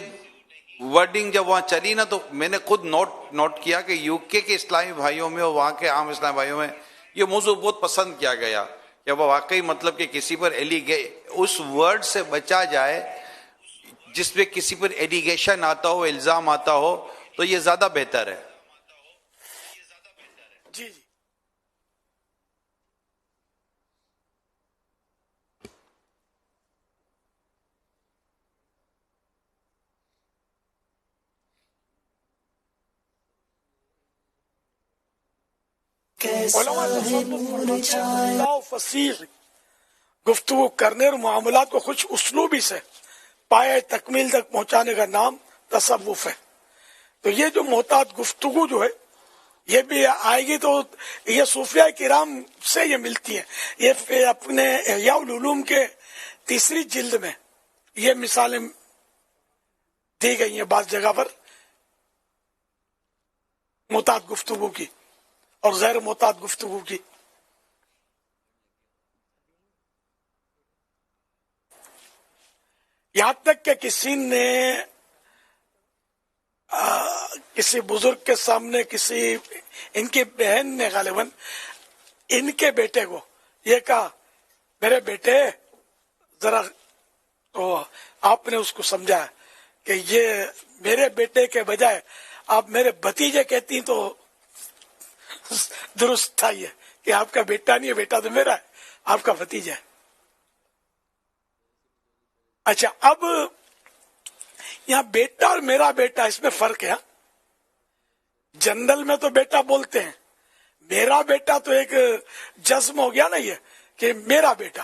ورڈنگ جب وہاں چلی نا, تو میں نے خود نوٹ کیا کہ یو کے اسلامی بھائیوں میں اور وہاں کے عام اسلامی بھائیوں میں یہ موضوع بہت پسند کیا گیا کہ وہ واقعی مطلب کہ کسی پر اس ورڈ سے بچا جائے جس پہ کسی پر ایلیگیشن آتا ہو, الزام آتا ہو, تو یہ زیادہ بہتر ہے. جی جی علماء تصوف فصیح گفتگو کرنے اور معاملات کو خوش اسلوبی سے پائے تکمیل تک پہنچانے کا نام تصوف ہے. تو یہ جو محتاط گفتگو جو ہے یہ بھی آئے گی, تو یہ صوفیاء کرام سے یہ ملتی ہے. یہ اپنے احیاء العلوم کے 3 جلد میں یہ مثالیں دی گئی ہیں بعض جگہ پر محتاط گفتگو کی اور غیر محتاط گفتگو کی. یہاں تک کہ کسی نے کسی بزرگ کے سامنے ان کی بہن نے غالباً ان کے بیٹے کو یہ کہا, میرے بیٹے ذرا, تو آپ نے اس کو سمجھایا کہ یہ میرے بیٹے کے بجائے آپ میرے بھتیجے کہتی تو درست تھا, یہ کہ آپ کا بیٹا نہیں ہے, بیٹا تو میرا ہے, آپ کا بھتیجا ہے. اچھا, اب یہاں بیٹا اور میرا بیٹا اس میں فرق ہے. جنرل میں تو بیٹا بولتے ہیں, میرا بیٹا تو ایک جزم ہو گیا نا یہ کہ میرا بیٹا.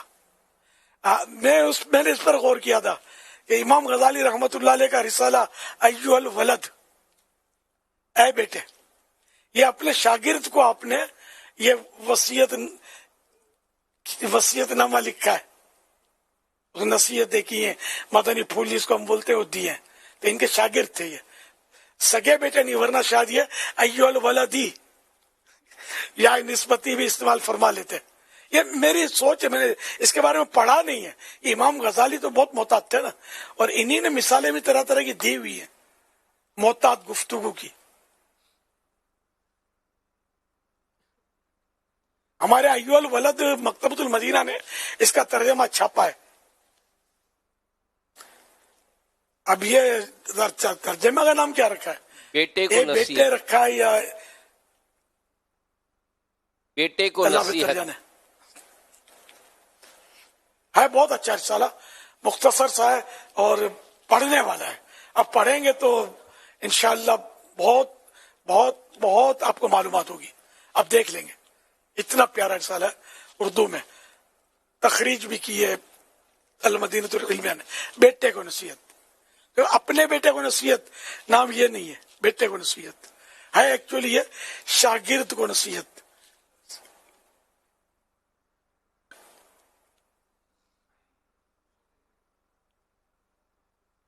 میں نے اس پر غور کیا تھا کہ امام غزالی رحمت اللہ علیہ کا رسالہ ایھا الولد, اے بیٹے, یہ اپنے شاگرد کو آپ نے یہ وصیت نامہ لکھا ہے, نصیحت دیکھی ہے, مدنی پھول جس کو ہم بولتے ہیں وہ دیے ہیں. تو ان کے شاگرد تھے, یہ سگے بیٹے نہیں, ورنہ شاید یہ ایھا الولدی یا نسبتی بھی استعمال فرما لیتے. یہ میری سوچ ہے, میں نے اس کے بارے میں پڑھا نہیں ہے. امام غزالی تو بہت محتاط تھے نا, اور انہی نے مثالیں بھی طرح طرح کی دی ہوئی ہیں محتاط گفتگو کی. ہمارے ایھا الولد مکتبۃ المدینہ نے اس کا ترجمہ چھاپا ہے. اب یہ ترجمہ کا نام کیا رکھا ہے؟ بیٹے کو نصیحت, بیٹے رکھا ہے یا بیٹے کو نصیحت ہے. بہت اچھا رسالہ, مختصر سا ہے اور پڑھنے والا ہے. اب پڑھیں گے تو انشاءاللہ بہت بہت بہت آپ کو معلومات ہوگی. اب دیکھ لیں گے, اتنا پیارا رسالہ ہے, اردو میں تخریج بھی کی ہے المدینۃ العلمیہ نے. بیٹے کو نصیحت, تو اپنے بیٹے کو نصیحت نام یہ نہیں ہے, بیٹے کو نصیحت ہے ایکچولی یہ شاگرد کو نصیحت.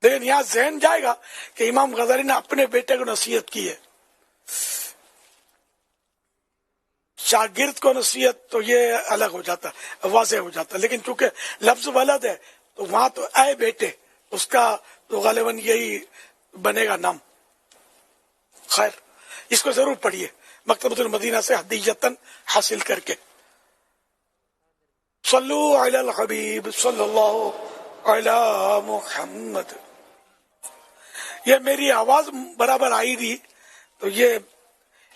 لیکن یہاں ذہن جائے گا کہ امام غزالی نے اپنے بیٹے کو نصیحت کی ہے, شاگرد کو نصیحت تو یہ الگ ہو جاتا, واضح ہو جاتا. لیکن چونکہ لفظ ولد ہے تو وہاں تو اے بیٹے, اس کا تو غالباً یہی بنے گا نام. خیر, اس کو ضرور پڑھیے مکتبۃ المدینہ سے ہدیۃً حاصل کر کے. صلو علی الحبیب صلی اللہ علی محمد. یہ میری آواز برابر آئی تھی, تو یہ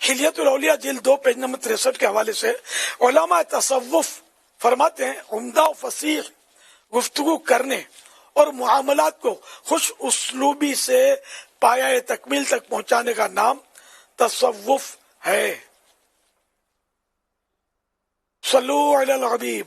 حلیت الاولیاء جلد 2 پیج نمبر 63 کے حوالے سے علماء تصوف فرماتے ہیں, عمدہ و فصیح گفتگو کرنے اور معاملات کو خوش اسلوبی سے پایہ تکمیل تک پہنچانے کا نام تصوف ہے. صلو علی الحبیب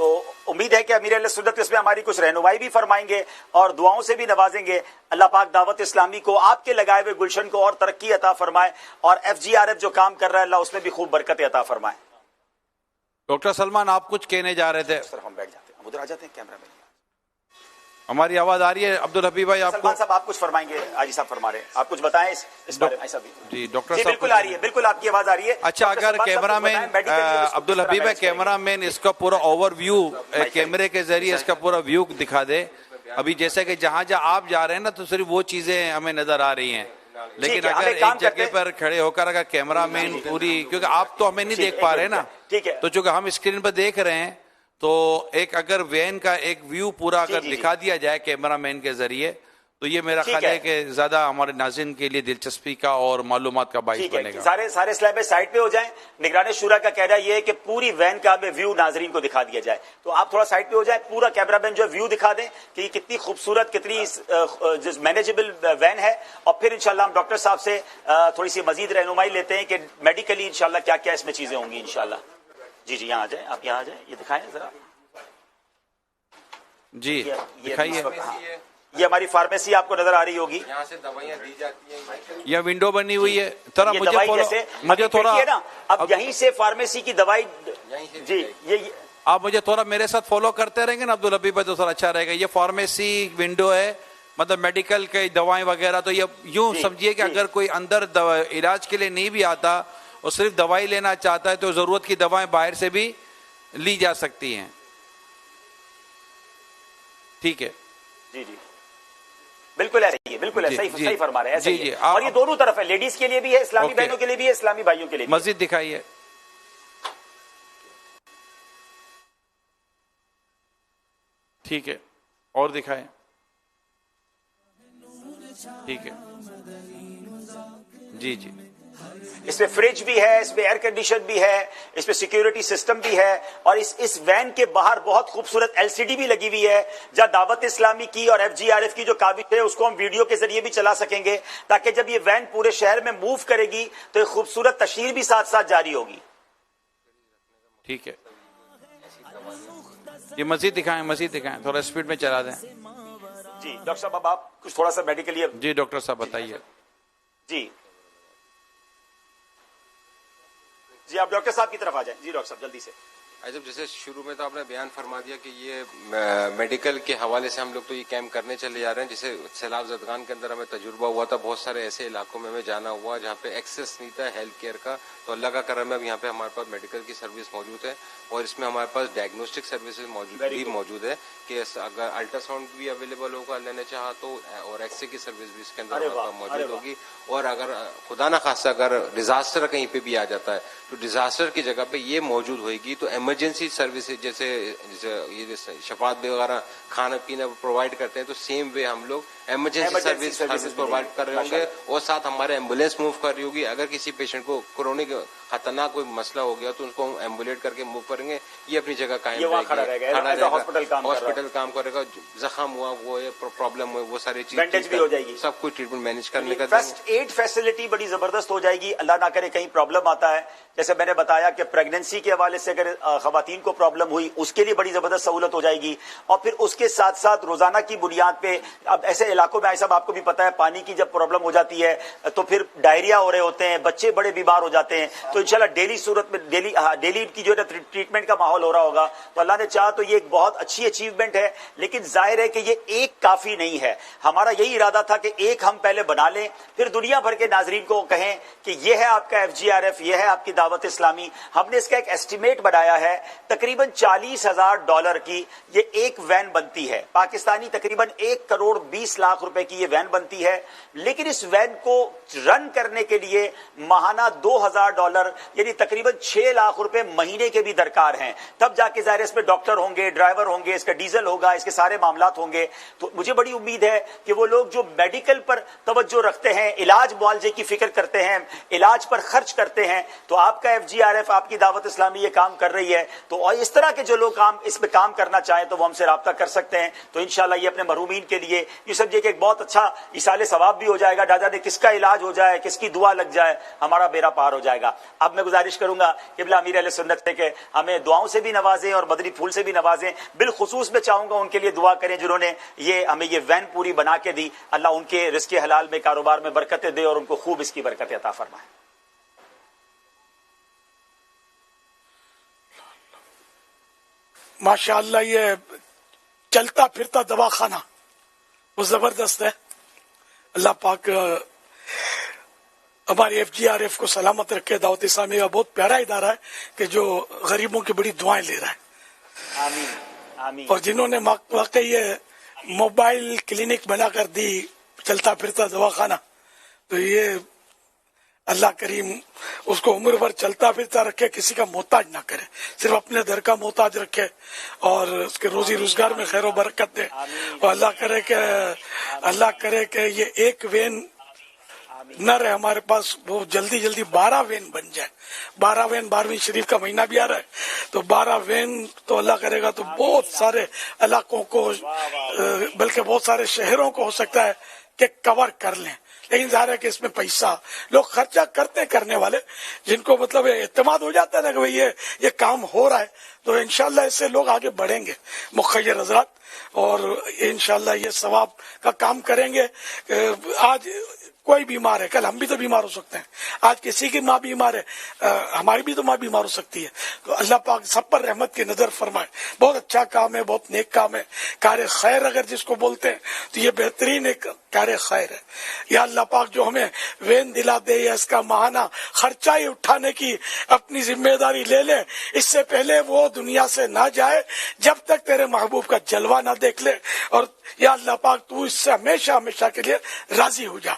تو امید ہے کہ امیر اہل سنت اس میں ہماری کچھ رہنمائی بھی فرمائیں گے اور دعاؤں سے بھی نوازیں گے. اللہ پاک دعوت اسلامی کو آپ کے لگائے ہوئے گلشن کو اور ترقی عطا فرمائے اور FGRF جو کام کر رہا ہے اللہ اس میں بھی خوب برکت عطا فرمائے. ڈاکٹر سلمان آپ کچھ کہنے جا رہے تھے. ہم بیٹھ جاتے ہیں, ادھر آ جاتے ہیں, کیمرہ میں ہماری آواز آ رہی ہے عبدالحبیب بھائی آپ کو؟ سلمان صاحب آپ کچھ فرمائیں گے, حاجی صاحب فرما رہے ہیں, آپ کچھ بتائیں اس بارے میں. جی ڈاکٹر صاحب بالکل آ رہی ہے, بالکل آپ کی آواز آ رہی ہے. اچھا اگر کیمرہ مین عبدالحبیب ہے, کیمرہ مین اس کا پورا اوور ویو کیمرے کے ذریعے اس کا پورا ویو دکھا دے. ابھی جیسے کہ جہاں جہاں آپ جا رہے ہیں نا تو صرف وہ چیزیں ہمیں نظر آ رہی ہیں, لیکن اگر ایک جگہ پر کھڑے ہو کر اگر کیمرہ مین پوری, کیونکہ آپ تو ہمیں نہیں دیکھ پا رہے نا, تو چونکہ ہم اسکرین پر دیکھ رہے ہیں, تو ایک اگر وین کا ایک ویو پورا اگر دکھا دیا جائے کیمرہ مین کے ذریعے تو یہ میرا خیال ہے کہ زیادہ ہمارے ناظرین کے لیے دلچسپی کا اور معلومات کا باعث بنے گا. سارے سلیب سائٹ پہ ہو جائیں. نگران شورا کا کہنا یہ ہے کہ پوری وین کا ہمیں ویو ناظرین کو دکھا دیا جائے, تو آپ تھوڑا سائٹ پہ ہو جائیں, پورا کیمرہ مین جو ویو دکھا دیں کہ یہ کتنی خوبصورت, کتنی مینیجبل وین ہے. اور پھر انشاءاللہ ہم ڈاکٹر صاحب سے تھوڑی سی مزید رہنمائی لیتے ہیں کہ میڈیکلی انشاءاللہ کیا کیا اس میں چیزیں ہوں گی انشاءاللہ. جی یہاں آ جائیں, آپ یہاں آ جائیں, یہ دکھائیں ذرا. جی دکھائیے. یہ ہماری فارمیسی آپ کو نظر آ رہی ہوگی, یہاں سے دوائیاں دی جاتی ہیں, یہ ونڈو بنی ہوئی ہے. تھوڑا مجھے تھوڑا اب یہیں سے فارمیسی کی دوائی, جی یہ آپ مجھے تھوڑا میرے ساتھ فالو کرتے رہیں گے نا عبدالحبیب بھائی تو تھوڑا اچھا رہے گا. یہ فارمیسی ونڈو ہے, مطلب میڈیکل کے دوائیں وغیرہ, تو یہ یوں سمجھیے کہ اگر کوئی اندر علاج کے لیے نہیں بھی آتا اور صرف دوائی لینا چاہتا ہے تو ضرورت کی دوائیں باہر سے بھی لی جا سکتی ہیں. ٹھیک ہے, جی بالکل ایسا ہی ہے, بالکل ایسا ہی, صحیح فرما رہے ہیں, ایسا ہی ہے. اور یہ دونوں طرف ہے, لیڈیز کے لیے بھی ہے, اسلامی بہنوں کے لیے بھی ہے, اسلامی بھائیوں کے لیے بھی. مسجد دکھائیے. ٹھیک ہے, اور دکھائیں. ٹھیک ہے, جی جی. اس میں فریج بھی ہے, اس میں ایئر کنڈیشن بھی ہے, اس میں سیکیورٹی سسٹم بھی ہے, اور اس وین کے باہر بہت خوبصورت LCD بھی لگی ہوئی ہے, جہاں دعوت اسلامی کی اور FGRF کی جو کاوش ہے اس کو ہم ویڈیو کے ذریعے بھی چلا سکیں گے, تاکہ جب یہ وین پورے شہر میں موو کرے گی تو ایک خوبصورت تشہیر بھی ساتھ ساتھ جاری ہوگی. ٹھیک ہے, یہ مزید دکھائیں, تھوڑا اسپیڈ میں چلا دیں. جی ڈاکٹر صاحب اب آپ کچھ تھوڑا سا میڈیکلی. جی ڈاکٹر صاحب بتائیے. جی آپ ڈاکٹر صاحب کی طرف آ جائیں. جی ڈاکٹر صاحب جلدی سے. جیسے شروع میں تو آپ نے بیان فرما دیا کہ یہ میڈیکل کے حوالے سے ہم لوگ تو یہ کیمپ کرنے چلے جا رہے ہیں. جیسے سیلاب زدگان کے اندر ہمیں تجربہ ہوا تھا, بہت سارے ایسے علاقوں میں ہمیں جانا ہوا جہاں پہ ایکسیس نہیں تھا ہیلتھ کیئر کا, تو اللہ کا کرم ہے اب یہاں پہ ہمارے پاس میڈیکل کی سروس موجود ہے, اور اس میں ہمارے پاس ڈائگنوسٹک سروسز موجود ہے کہ اگر الٹرا ساؤنڈ بھی اویلیبل ہوگا اللہ نے چاہا تو, اور ایکس رے کی سروس بھی اس کے اندر موجود ہوگی. اور اگر خدا نہ خاصہ اگر ڈیزاسٹر کہیں پہ بھی آ جاتا ہے تو ڈیزاسٹر کی جگہ پہ یہ موجود ہوئے گی. تو ایمرجنسی سروس جیسے یہ شفاعت وغیرہ کھانا پینا پرووائڈ کرتے ہیں, تو سیم وے ہم لوگ ایمرجنسی سروس پرووائڈ کر رہے ہوں گے, اور ساتھ ہمارے ایمبولینس موو کر رہی ہوگی. اگر کسی پیشنٹ کو کرونک خطرناک کوئی مسئلہ ہو گیا تو اس کو ہم ایمبولیٹ کر کے موو کریں گے, یہ اپنی جگہ قائم رہے گا, ہاسپٹل کام کرے گا. زخم ہوا, وہ پرابلم ہوئی, وہ ساری چیزیں سب کچھ ٹریٹمنٹ مینج کرنے کا. فرسٹ ایڈ فیسلٹی بڑی زبردست ہو جائے گی. اللہ نہ کرے کہیں پرابلم آتا ہے, جیسے میں نے بتایا کہ پریگننسی کے حوالے سے اگر خواتین کو پرابلم ہوئی اس کے لیے بڑی زبردست سہولت ہو جائے گی. اور پھر اس کے ساتھ ساتھ روزانہ کی بنیاد پہ, اب ایسے علاقوں میں صاحب آپ کو بھی پتا ہے پانی کی جب پرابلم ہو جاتی ہے تو پھر ڈائریا ہو رہے ہوتے ہیں, بچے بڑے بیمار ہو جاتے ہیں, تو انشاءاللہ ڈیلی صورت میں ڈیلی کی جو ہے ٹریٹمنٹ کا ماحول ہو رہا ہوگا. تو اللہ نے چاہا تو یہ ایک بہت اچھی اچیومنٹ ہے, لیکن ظاہر ہے کہ یہ ایک کافی نہیں ہے. ہمارا یہی ارادہ تھا کہ ایک ہم پہلے بنا لیں, پھر دنیا بھر کے ناظرین کو کہیں کہ یہ ہے آپ کا FGRF, یہ ہے آپ کی دعوت اسلامی. ہم نے اس کا ایک ایسٹیمیٹ بنایا ہے تقریباً $40,000 کی یہ ایک وین بنتی ہے, پاکستانی تقریباً 1,20,00,000 روپے کی یہ وین بنتی ہے. لیکن اس وین کو رن کرنے کے لیے ماہانہ $2,000 یعنی تقریباً 6 لاکھ روپے مہینے کے بھی درکار ہیں, تب جا کے ظاہر اس میں ڈاکٹر ہوں گے, ڈرائیور ہوں گے, اس کا ڈیزل ہوگا, اس کے سارے معاملات ہوں گے. تو مجھے بڑی امید ہے کہ وہ لوگ جو میڈیکل پر توجہ رکھتے ہیں, علاج معالجے کی فکر کرتے ہیں, علاج پر خرچ کرتے ہیں, تو آپ کا FGRF, آپ کی دعوت اسلامی یہ کام کر رہی ہے ہے. تو اور اس طرح کے جو لوگ اس پہ کام کرنا چاہیں تو وہ ہم سے رابطہ کر سکتے ہیں. تو انشاءاللہ یہ اپنے مرحومین کے لیے یوسف جی کہ ایک بہت اچھا ایصال ثواب بھی ہو جائے گا. ڈاکٹر کس کا علاج ہو جائے, کس کی دعا لگ جائے, ہمارا بیڑا پار ہو جائے گا. اب میں گزارش کروں گا قبلہ امیر اہل سنت سے کہ ہمیں دعاؤں سے بھی نوازیں اور بدری پھول سے بھی نوازیں. بالخصوص میں چاہوں گا ان کے لیے دعا کریں جنہوں نے ہمیں یہ وین پوری بنا کے دی. اللہ ان کے رزق حلال میں, کاروبار میں برکتیں دے اور ان کو خوب اس کی برکتیں عطا فرمائے. ماشاءاللہ یہ چلتا پھرتا دواخانہ وہ زبردست ہے. اللہ پاک ہماری FGRF کو سلامت رکھے. دعوت اسلامی کا بہت پیارا ادارہ ہے کہ جو غریبوں کی بڑی دعائیں لے رہا ہے. آمین آمین. اور جنہوں نے واقعی یہ موبائل کلینک بنا کر دی, چلتا پھرتا دواخانہ, تو یہ اللہ کریم اس کو عمر بھر چلتا پھرتا رکھے, کسی کا محتاج نہ کرے, صرف اپنے در کا محتاج رکھے اور اس کے روزی روزگار میں خیر و برکت دے. اور اللہ کرے کہ یہ ایک وین نہ رہے ہمارے پاس, وہ جلدی 12 وین بن جائے. 12 وین 12ویں شریف کا مہینہ بھی آ رہا ہے, تو 12 وین تو اللہ کرے گا تو بہت سارے علاقوں کو بلکہ بہت سارے شہروں کو ہو سکتا ہے کہ کور کر لیں. لیکن ظاہر ہے کہ اس میں پیسہ لوگ خرچہ کرنے والے جن کو مطلب اعتماد ہو جاتا ہے نا کہ بھئی یہ کام ہو رہا ہے, تو انشاءاللہ اس سے لوگ آگے بڑھیں گے مخیر حضرات, اور انشاءاللہ یہ ثواب کا کام کریں گے. آج کوئی بیمار ہے, کل ہم بھی تو بیمار ہو سکتے ہیں. آج کسی کی ماں بیمار ہے, ہماری بھی تو ماں بیمار ہو سکتی ہے. تو اللہ پاک سب پر رحمت کی نظر فرمائے. بہت اچھا کام ہے, بہت نیک کام ہے. کار خیر اگر جس کو بولتے ہیں تو یہ بہترین ایک کار خیر ہے. یا اللہ پاک جو ہمیں وین دلا دے یا اس کا ماہانہ خرچہ ہی اٹھانے کی اپنی ذمہ داری لے لے, اس سے پہلے وہ دنیا سے نہ جائے جب تک تیرے محبوب کا جلوہ نہ دیکھ لے. اور یا اللہ پاک تو اس سے ہمیشہ ہمیشہ کے لیے راضی ہو جا.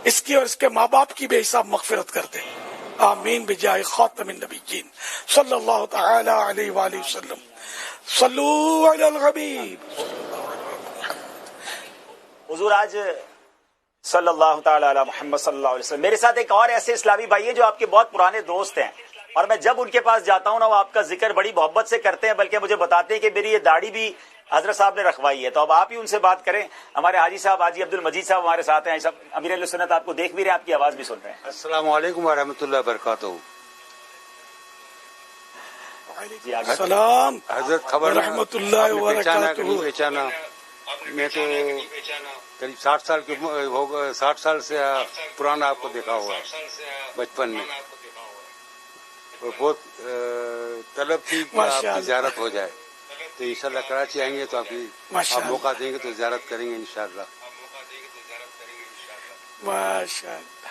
اس کی اور اس کے ماں باپ کی بے حساب مغفرت کر دے. آمین بجائے خاتم النبیین صلی اللہ تعالی علیہ وآلہ وسلم. صلو علی الحبیب. حضور آج صلی اللہ تعالی علی محمد صلی اللہ علیہ وسلم. میرے ساتھ ایک اور ایسے اسلامی بھائی ہیں جو آپ کے بہت پرانے دوست ہیں, اور میں جب ان کے پاس جاتا ہوں نا وہ آپ کا ذکر بڑی محبت سے کرتے ہیں, بلکہ مجھے بتاتے ہیں کہ میری یہ داڑھی بھی حضرت صاحب نے رکھوائی ہے. تو اب آپ ہی ان سے بات کریں. ہمارے حاجی صاحب حاجی عبد المجید صاحب ہمارے ساتھ ہیں. امیر اہل سنت آپ کو دیکھ بھی رہے ہیں, آپ کی آواز بھی سن رہے ہیں. السلام علیکم ورحمۃ اللہ وبرکاتہ. السلام حضرت خبر رحمۃ اللہ وبرکاتہ. میں تو قریب 60 سال کے 60 سال سے پرانا آپ کو دیکھا ہوا ہے بچپن میں, اور بہت طلب تھی کہ آپ کی زیارت ہو جائے. تو انشاءاللہ کراچی آئیں گے تو آپ موقع دیں گے تو زیارت کریں گے انشاءاللہ. ماشاءاللہ.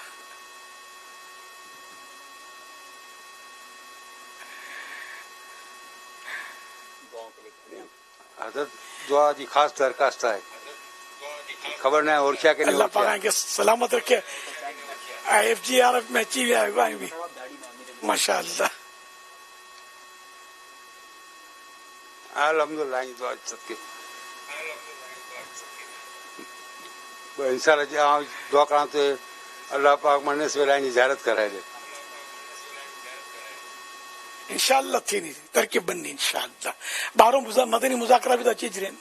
حضرت دعا دی خاص درخواست ہے, خبر نہیں اور کیا کریں. اللہ پاک کے سلامت رکھے. FGRF میں اچھی بھی آئے بھی ماشاءاللہ. الحمدللہ دعا سب کے انشاءاللہ دعا کرتے اللہ پاک مرنے سے پہلے زیارت کرائے دے انشاءاللہ. تھی نہیں ترکیب بننی انشاءاللہ. باہروں مدنی مذاکرہ بھی تو اچھی جرین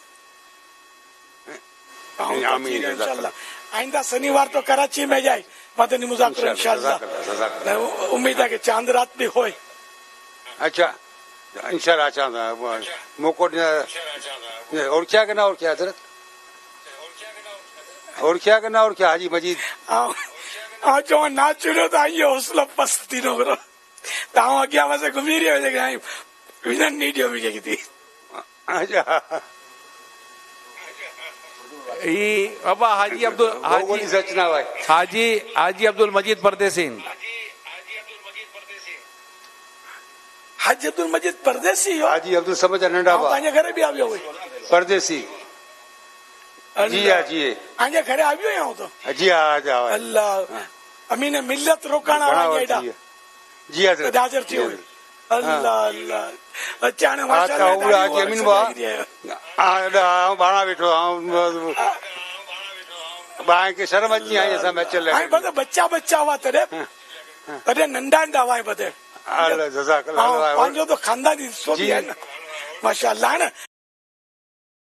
انشاءاللہ. آئندہ شنیوار تو کراچی میں جائے مدنی مذاکرہ انشاءاللہ. امید ہے کہ چاند رات بھی ہوئے. اچھا انشاءاللہ چاہتا موقع اور کیا کرنا, اور کیا حضرت اور کیا کرنا, اور کیا حاجی مجید جو نہ چلو تو آئیے حوصلہ پستی نو کرو تاؤں اگیا واسے گھومی رہی ہو جائے گا وینن نہیں ڈیو بھی تھی. اچھا ابا حاجی عبد المجید پردیسی. حاجی عبد المجید پردیسی ہو. حاجی عبد السمد ننڈا با گھر بھی آوی ہوئی پردیسی. جی ہاں جی آنجے گھر آوی ہوئی ہوں تو جی ہاں جا اللہ امین ملت روکانا وانجے جی حضرت حاضر تھی ہوئی. اللہ اللہ اچانے ماشاءاللہ حاجی امین با بانا بیٹھو باہیں کے شرم اچھی آئی ایسا میں چل رہے بچہ ہوا ترے ننڈا ننڈا وائیں بدے Allah jazakallah. Panjo to khandani sobi hai na. Mashallah hai na.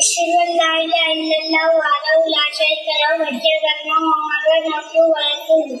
أشهد أن لا إله إلا الله وحده لا شريك له وأشهد أن محمدا عبده ورسوله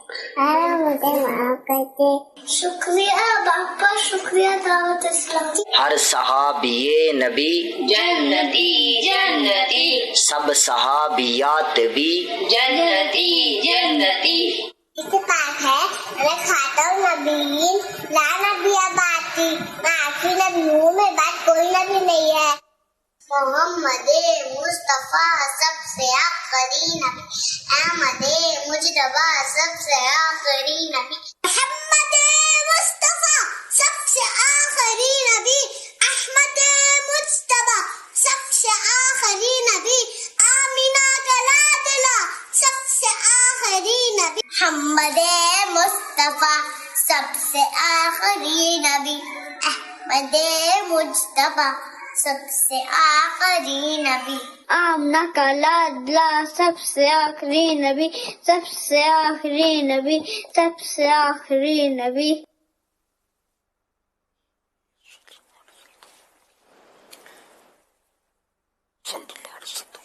مجھے معاف کر دے. شکریہ باپا، شکریہ دعوت اسلامی. ہر صحابی نبی جنتی جنتی، سب صحابیات بھی جنتی جنتی. اس پاک ہے میں خاتم نبیین لا نبی آبادی، میں آخری نبی ہوں، میرے بعد کوئی نبی نہیں ہے. محمد مصطفیٰ سب سے آخری نبی، احمد مجتبیٰ سب سے آخری نبی. محمد مصطفیٰ سب سے آخری نبی، احمد مجتبیٰ سب سے آخری نبی، آمینہ کا لادلہ سب سے آخری نبی. محمد مصطفیٰ سب سے آخری نبی، احمد مجتبیٰ سب سے آخری نبی، آمنہ کا لادلہ سب سے آخری نبی، سب سے آخری نبی، سب سے آخری نبی.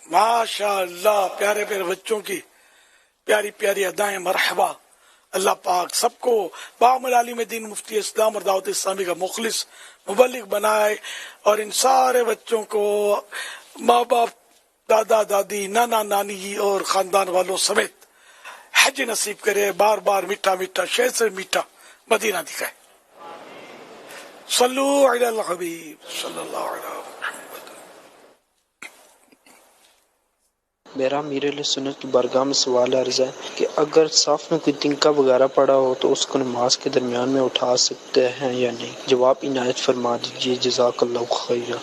ماشاء اللہ، پیارے پیارے بچوں کی پیاری پیاری ادائیں. مرحبا. اللہ پاک سب کو بام العالم دین مفتی اسلام اور دعوت اسلامی کا مخلص مبلغ بنائے، اور ان سارے بچوں کو ماں باپ، دادا دادی، نانا نانی اور خاندان والوں سمیت حج نصیب کرے. بار بار میٹھا میٹھا شہر سے میٹھا مدینہ دکھائے. صلو علی الحبیب صلی اللہ علیہ وسلم. میرا امیر علیہ سنت کی بارگاہ میں سوال عرض ہے کہ اگر صاف میں کوئی تنکا وغیرہ پڑا ہو تو اس کو نماز کے درمیان میں اٹھا سکتے ہیں یا نہیں؟ جواب عنایت فرما دیجیے، جزاک اللہ خیرہ.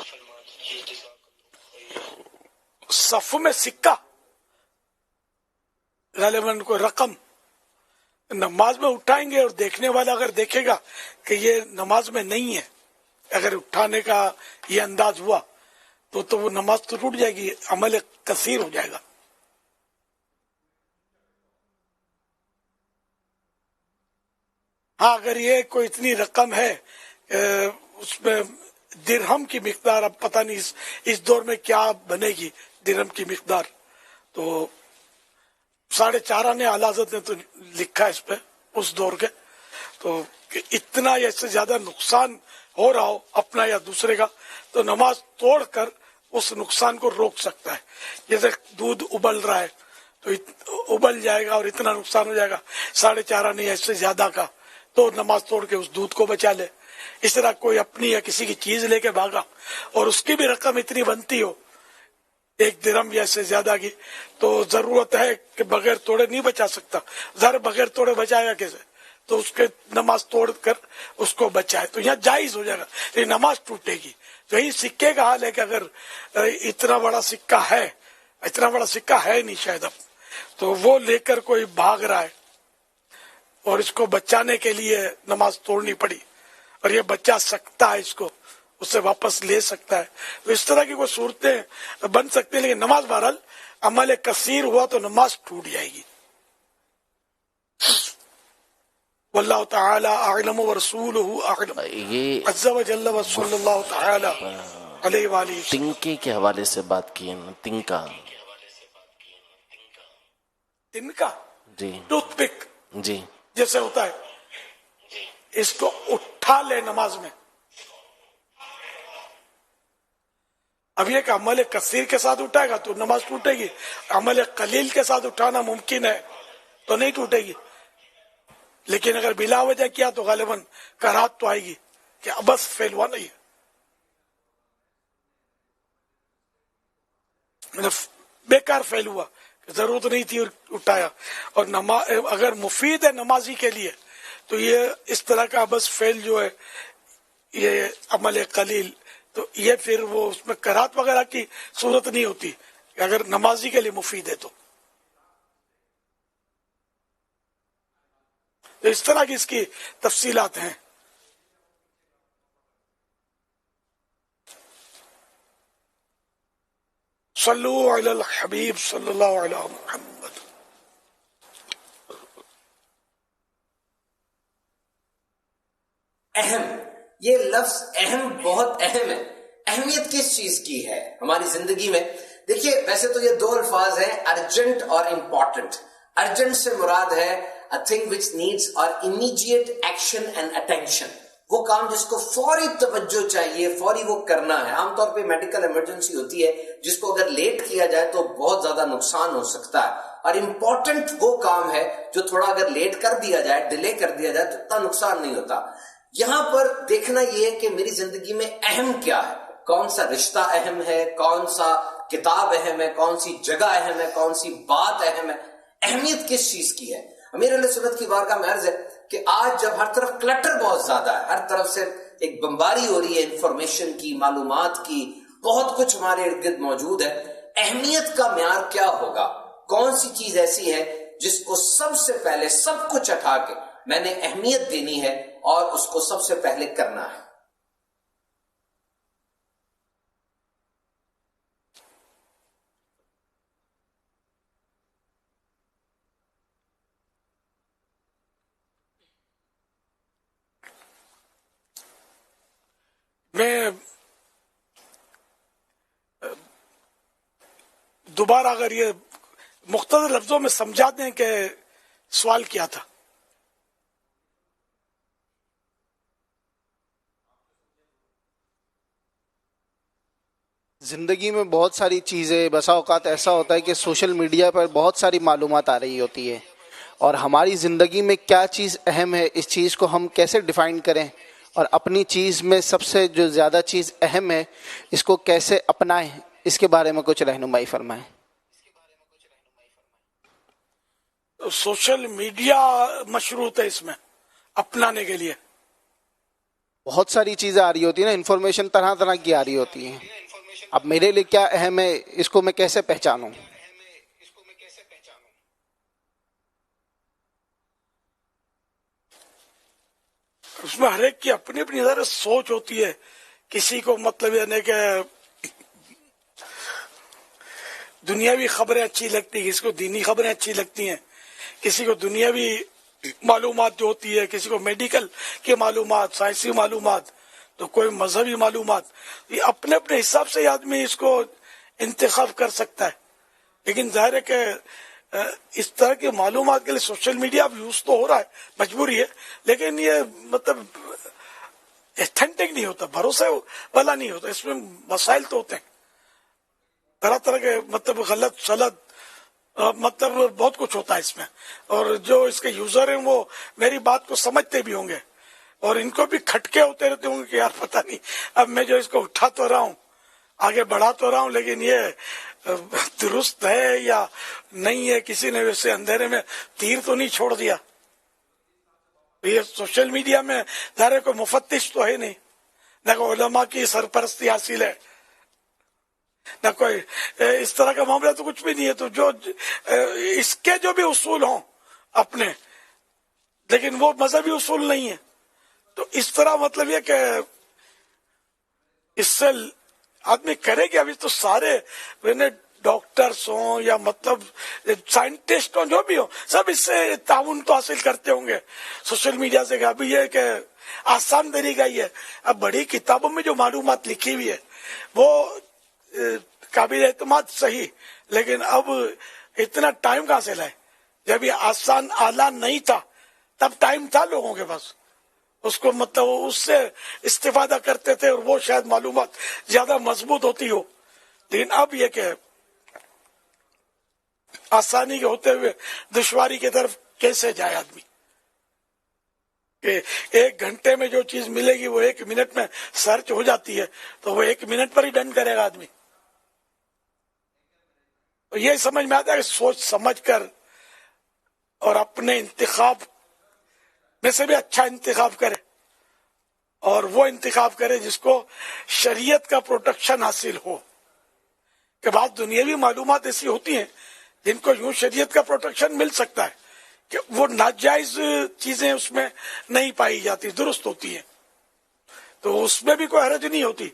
صف میں سکہ غالباً کوئی رقم نماز میں اٹھائیں گے، اور دیکھنے والا اگر دیکھے گا کہ یہ نماز میں نہیں ہے، اگر اٹھانے کا یہ انداز ہوا تو وہ نماز تو ٹوٹ جائے گی، عمل کثیر ہو جائے گا. ہاں اگر یہ کوئی اتنی رقم ہے، اس میں درہم کی مقدار، اب پتہ نہیں اس دور میں کیا بنے گی درہم کی مقدار، تو 4.5 آنے اعلیٰ حضرت نے تو لکھا ہے اس پہ اس دور کے، تو کہ اتنا یا اس سے زیادہ نقصان ہو رہا ہو اپنا یا دوسرے کا، تو نماز توڑ کر اس نقصان کو روک سکتا ہے. جیسے دودھ ابل رہا ہے تو ابل جائے گا اور اتنا نقصان ہو جائے گا 4.5 آنے یا اس سے زیادہ کا، تو نماز توڑ کے اس دودھ کو بچا لے. اس طرح کوئی اپنی یا کسی کی چیز لے کے بھاگا اور اس کی بھی رقم اتنی بنتی ہو 1 درہم یا اس سے زیادہ کی، تو ضرورت ہے کہ بغیر توڑے نہیں بچا سکتا. ظاہر بغیر توڑے بچائے گا کیسے؟ تو اس کے نماز توڑ کر اس کو بچائے تو یہاں جائز ہو جائے گا، لیکن نماز ٹوٹے گی. تو یہی سکے کا حال ہے کہ اگر اتنا بڑا سکہ ہے نہیں شاید اب، تو وہ لے کر کوئی بھاگ رہا ہے اور اس کو بچانے کے لیے نماز توڑنی پڑی، اور یہ بچا سکتا ہے، اس کو اس سے واپس لے سکتا ہے. تو اس طرح کی کوئی صورتیں بن سکتی ہیں، لیکن نماز بہرحال عمل کثیر ہوا تو نماز ٹوٹ جائے گی. واللہ تعالی اعلم ورسولہ اعلم عز وجل وصلی اللہ تعالی علیہ وآلہ. تنکے کے حوالے سے بات کی ہے نا، تنکا جی، ٹوتھ پک جی جیسے ہوتا ہے، اس کو اٹھا لے نماز میں. اب یہ کہ عمل کثیر کے ساتھ اٹھائے گا تو نماز ٹوٹے گی، عمل قلیل کے ساتھ اٹھانا ممکن ہے تو نہیں ٹوٹے گی. لیکن اگر بلا وجہ کیا تو غالباً کراہت تو آئے گی کہ ابس فیل ہوا نہیں ہے، بیکار فیل ہوا، ضرورت نہیں تھی اٹھایا. اور اگر مفید ہے نمازی کے لیے تو یہ اس طرح کا ابس فیل جو ہے یہ عمل قلیل، تو یہ پھر وہ اس میں کراہت وغیرہ کی صورت نہیں ہوتی اگر نمازی کے لیے مفید ہے. تو اس طرح کی اس کی تفصیلات ہیں. صلو علی الحبیب صلی اللہ علیہ محمد. اہم، یہ لفظ اہم بہت اہم ہے. اہمیت کس چیز کی ہے ہماری زندگی میں؟ دیکھیے ویسے تو یہ 2 الفاظ ہیں، ارجنٹ اور امپورٹنٹ. ارجنٹ سے مراد ہے a thing which needs our immediate action and attention. وہ کام جس کو فوری توجہ چاہیے، فوری وہ کرنا ہے. عام طور پہ میڈیکل ایمرجنسی ہوتی ہے جس کو اگر لیٹ کیا جائے تو بہت زیادہ نقصان ہو سکتا ہے، اور امپورٹنٹ وہ کام ہے جو تھوڑا اگر لیٹ کر دیا جائے، ڈیلے کر دیا جائے تو اتنا نقصان نہیں ہوتا. یہاں پر دیکھنا یہ ہے کہ میری زندگی میں اہم کیا ہے، کون سا رشتہ اہم ہے، کون سا کتاب اہم ہے، کون سی جگہ اہم ہے، کون سی بات اہم ہے، اہمیت کس چیز کی ہے. امیر علیہ سنت کی بارگاہ میں عرض ہے کہ آج جب ہر طرف کلٹر بہت زیادہ ہے، ہر طرف سے ایک بمباری ہو رہی ہے انفارمیشن کی، معلومات کی، بہت کچھ ہمارے ارد گرد موجود ہے، اہمیت کا معیار کیا ہوگا؟ کون سی چیز ایسی ہے جس کو سب سے پہلے سب کچھ ہٹا کے میں نے اہمیت دینی ہے اور اس کو سب سے پہلے کرنا ہے؟ میں دوبارہ اگر یہ مختصر لفظوں میں سمجھا دیں کہ سوال کیا تھا. زندگی میں بہت ساری چیزیں، بسا اوقات ایسا ہوتا ہے کہ سوشل میڈیا پر بہت ساری معلومات آ رہی ہوتی ہے، اور ہماری زندگی میں کیا چیز اہم ہے، اس چیز کو ہم کیسے ڈیفائن کریں، اور اپنی چیز میں سب سے جو زیادہ چیز اہم ہے اس کو کیسے اپنائیں، اس کے بارے میں کچھ رہنمائی فرمائیں. سوشل میڈیا مشروط ہے اس میں اپنانے کے لیے. بہت ساری چیزیں آ رہی ہوتی ہیں نا، انفارمیشن طرح طرح کی آ رہی ہوتی ہیں. اب میرے لیے کیا اہم ہے، اس کو میں کیسے پہچانوں؟ اس میں ہر ایک کی اپنی اپنی ذرا سوچ ہوتی ہے. کسی کو مطلب یعنی کہ دنیاوی خبریں اچھی لگتی ہیں، کسی کو دینی خبریں اچھی لگتی ہیں، کسی کو دنیاوی معلومات جو ہوتی ہے، کسی کو میڈیکل کی معلومات، سائنسی معلومات، تو کوئی مذہبی معلومات. یہ اپنے اپنے حساب سے آدمی اس کو انتخاب کر سکتا ہے. لیکن ظاہر ہے کہ اس طرح کی معلومات کے لیے سوشل میڈیا اب یوز تو ہو رہا ہے، مجبوری ہے، لیکن یہ مطلب ایتھینٹک نہیں ہوتا، بھروسے والا نہیں ہوتا. اس میں مسائل تو ہوتے ہیں طرح طرح کے، مطلب غلط سلط، مطلب بہت کچھ ہوتا ہے اس میں. اور جو اس کے یوزر ہیں وہ میری بات کو سمجھتے بھی ہوں گے، اور ان کو بھی کھٹکے ہوتے رہتے ہوں گے کہ یار پتہ نہیں اب میں جو اس کو اٹھا تو رہا ہوں، آگے بڑھا تو رہا ہوں، لیکن یہ درست ہے یا نہیں ہے، کسی نے ویسے اندھیرے میں تیر تو نہیں چھوڑ دیا. یہ سوشل میڈیا میں ظاہر کوئی مفتش تو ہے نہیں، نہ کوئی علماء کی سرپرستی حاصل ہے، نہ کوئی اس طرح کا معاملہ تو کچھ بھی نہیں ہے. تو جو اس کے جو بھی اصول ہوں اپنے، لیکن وہ مذہبی اصول نہیں ہے، تو اس طرح مطلب یہ کہ اس سے آدمی کرے گا. ابھی تو سارے ڈاکٹرس ہوں یا مطلب سائنٹسٹ ہوں، جو بھی ہوں، سب اس سے تعاون تو حاصل کرتے ہوں گے سوشل میڈیا سے. ابھی یہ کہ آسان طریقہ یہ ہے، اب بڑی کتابوں میں جو معلومات لکھی ہوئی ہے وہ قابل اعتماد صحیح، لیکن اب اتنا ٹائم کہاں سے لائے؟ جب یہ آسان آلہ نہیں تھا تب ٹائم تھا لوگوں کے پاس، اس کو مطلب اس سے استفادہ کرتے تھے، اور وہ شاید معلومات زیادہ مضبوط ہوتی ہو. لیکن اب یہ کہ آسانی کے ہوتے ہوئے دشواری کی طرف کیسے جائے آدمی، کہ 1 گھنٹے میں جو چیز ملے گی وہ 1 منٹ میں سرچ ہو جاتی ہے، تو وہ 1 منٹ پر ہی ڈن کرے گا آدمی. یہ سمجھ میں آتا ہے کہ سوچ سمجھ کر اور اپنے انتخاب میں سے بھی اچھا انتخاب کرے، اور وہ انتخاب کرے جس کو شریعت کا پروٹیکشن حاصل ہو. کہ بعض دنیاوی معلومات ایسی ہوتی ہیں جن کو یوں شریعت کا پروٹیکشن مل سکتا ہے کہ وہ ناجائز چیزیں اس میں نہیں پائی جاتی، درست ہوتی ہیں، تو اس میں بھی کوئی حرج نہیں ہوتی،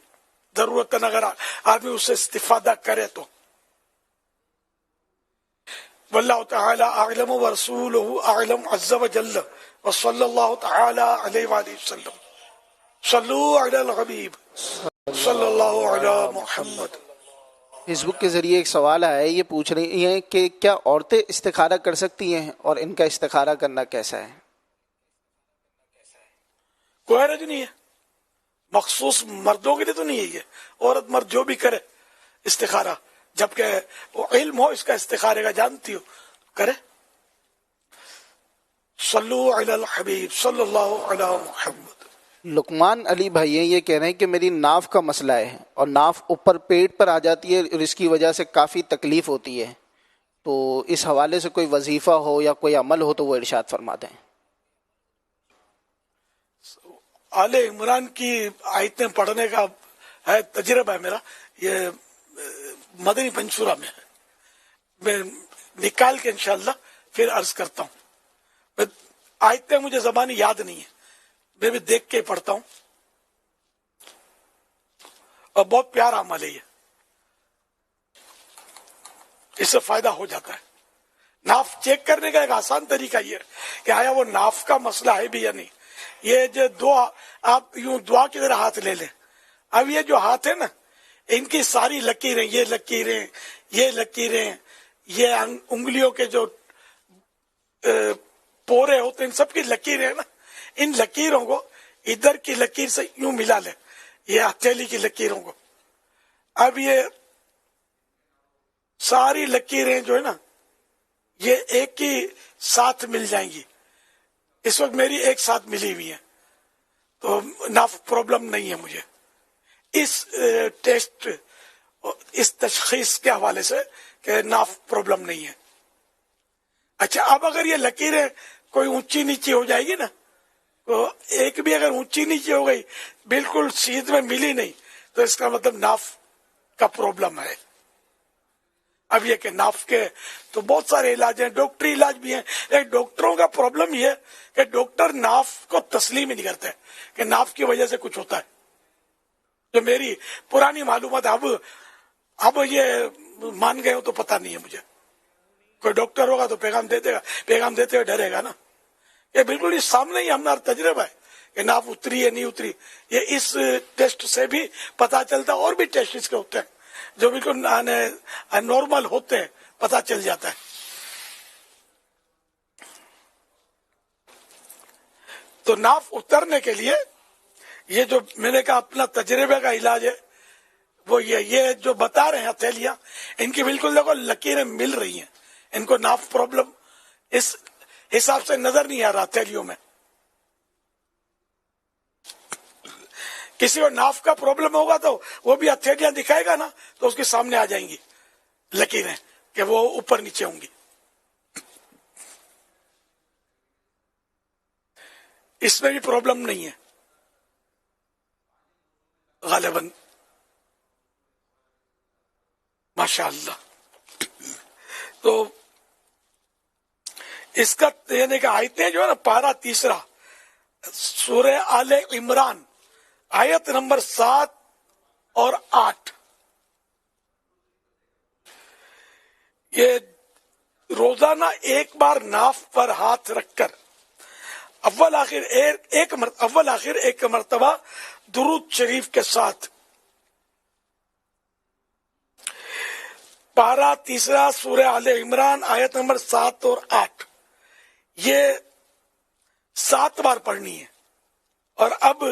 ضرورت اگر آدمی اسے استفادہ کرے تو. واللہ تعالی اعلم ورسولہ اعلم عز وجل وصلی اللہ تعالی علیہ وآلہ وسلم. صلو علی الحبیب صلی اللہ علی محمد. فیس بک کے ذریعے ایک سوال آیا ہے، یہ پوچھ رہی ہیں کہ کیا عورتیں استخارہ کر سکتی ہیں اور ان کا استخارہ کرنا کیسا ہے؟ کوئی حرج نہیں ہے، مخصوص مردوں کے لیے تو نہیں ہے یہ، عورت مرد جو بھی کرے استخارہ، جبکہ وہ علم ہو اس کا استخارے کا، جانتی ہو کرے. صلو علی الحبیب صلی اللہ علی محمد. لقمان علی بھائی ہیں، یہ کہہ رہے ہیں کہ میری ناف کا مسئلہ ہے اور ناف اوپر پیٹ پر آ جاتی ہے اور اس کی وجہ سے کافی تکلیف ہوتی ہے، تو اس حوالے سے کوئی وظیفہ ہو یا کوئی عمل ہو تو وہ ارشاد فرما دیں. آل عمران کی آیتیں پڑھنے کا ہے تجربہ ہے میرا، یہ مدنی پنچورہ میں ہے، میں نکال کے انشاءاللہ پھر عرض کرتا ہوں. آیتیں مجھے زبانی یاد نہیں ہے، میں بھی دیکھ کے پڑھتا ہوں، اور بہت پیارا عمل ہے یہ، اس سے فائدہ ہو جاتا ہے. ناف چیک کرنے کا ایک آسان طریقہ یہ ہے کہ آیا وہ ناف کا مسئلہ ہے بھی یا نہیں. یہ جو دعا آپ یوں دعا کی طرح ہاتھ لے لیں، اب یہ جو ہاتھ ہے نا ان کی ساری لکیریں، یہ لکیریں، یہ لکیریں، یہ انگلیوں کے جو پورے ہوتے ہیں ان سب کی لکیریں نا، ان لکیروں کو ادھر کی لکیر سے یوں ملا لیں، یہ ہتھیلی کی لکیروں کو. اب یہ ساری لکیریں جو ہے نا یہ ایک ہی ساتھ مل جائیں گی. اس وقت میری ایک ساتھ ملی ہوئی ہے، تو ناف پرابلم نہیں ہے مجھے اس ٹیسٹ، اس تشخیص کے حوالے سے کہ ناف پرابلم نہیں ہے. اچھا، اب اگر یہ لکیریں کوئی اونچی نیچی ہو جائے گی نا، تو ایک بھی اگر اونچی نیچی ہو گئی بالکل سیدھ میں ملی نہیں تو اس کا مطلب ناف کا پرابلم ہے. اب یہ کہ ناف کے تو بہت سارے علاج ہیں، ڈاکٹری علاج بھی ہیں. ایک ڈاکٹروں کا پرابلم یہ ہے کہ ڈاکٹر ناف کو تسلیم ہی نہیں کرتے کہ ناف کی وجہ سے کچھ ہوتا ہے. جو میری پرانی معلومات اب یہ مان گئے ہو تو پتہ نہیں ہے مجھے. کوئی ڈاکٹر ہوگا تو پیغام دے دے گا، پیغام دیتے ہوئے ڈرے گا نا. یہ بالکل اس سامنے ہی ہمارا تجربہ ہے کہ ناف اتری ہے نہیں اتری. یہ اس ٹیسٹ سے بھی پتہ چلتا ہے، اور بھی ٹیسٹ اس کے ہوتے ہیں جو بالکل نارمل ہوتے ہیں، پتہ چل جاتا ہے. تو ناف اترنے کے لیے یہ جو میں نے کہا اپنا تجربے کا علاج ہے وہ یہ جو بتا رہے ہیں ہتھیلیاں، ان کی بالکل دیکھو لکیریں مل رہی ہیں. ان کو ناف پرابلم اس حساب سے نظر نہیں آ رہا ہتھیلیوں میں. کسی کو ناف کا پرابلم ہوگا تو وہ بھی ہتھیلیاں دکھائے گا نا تو اس کے سامنے آ جائیں گی لکیریں کہ وہ اوپر نیچے ہوں گی. اس میں بھی پرابلم نہیں ہے غالباً، ماشاء اللہ. تو اس کا یعنی کہ آیتیں جو ہے نا، پارہ 3 سورہ آل عمران آیت نمبر 7 اور 8، یہ روزانہ ایک بار ناف پر ہاتھ رکھ کر اول آخر ایک مرتبہ درود شریف کے ساتھ، پارہ 3 سورہ آل عمران آیت نمبر 7 اور 8، یہ 7 بار پڑھنی ہے. اور اب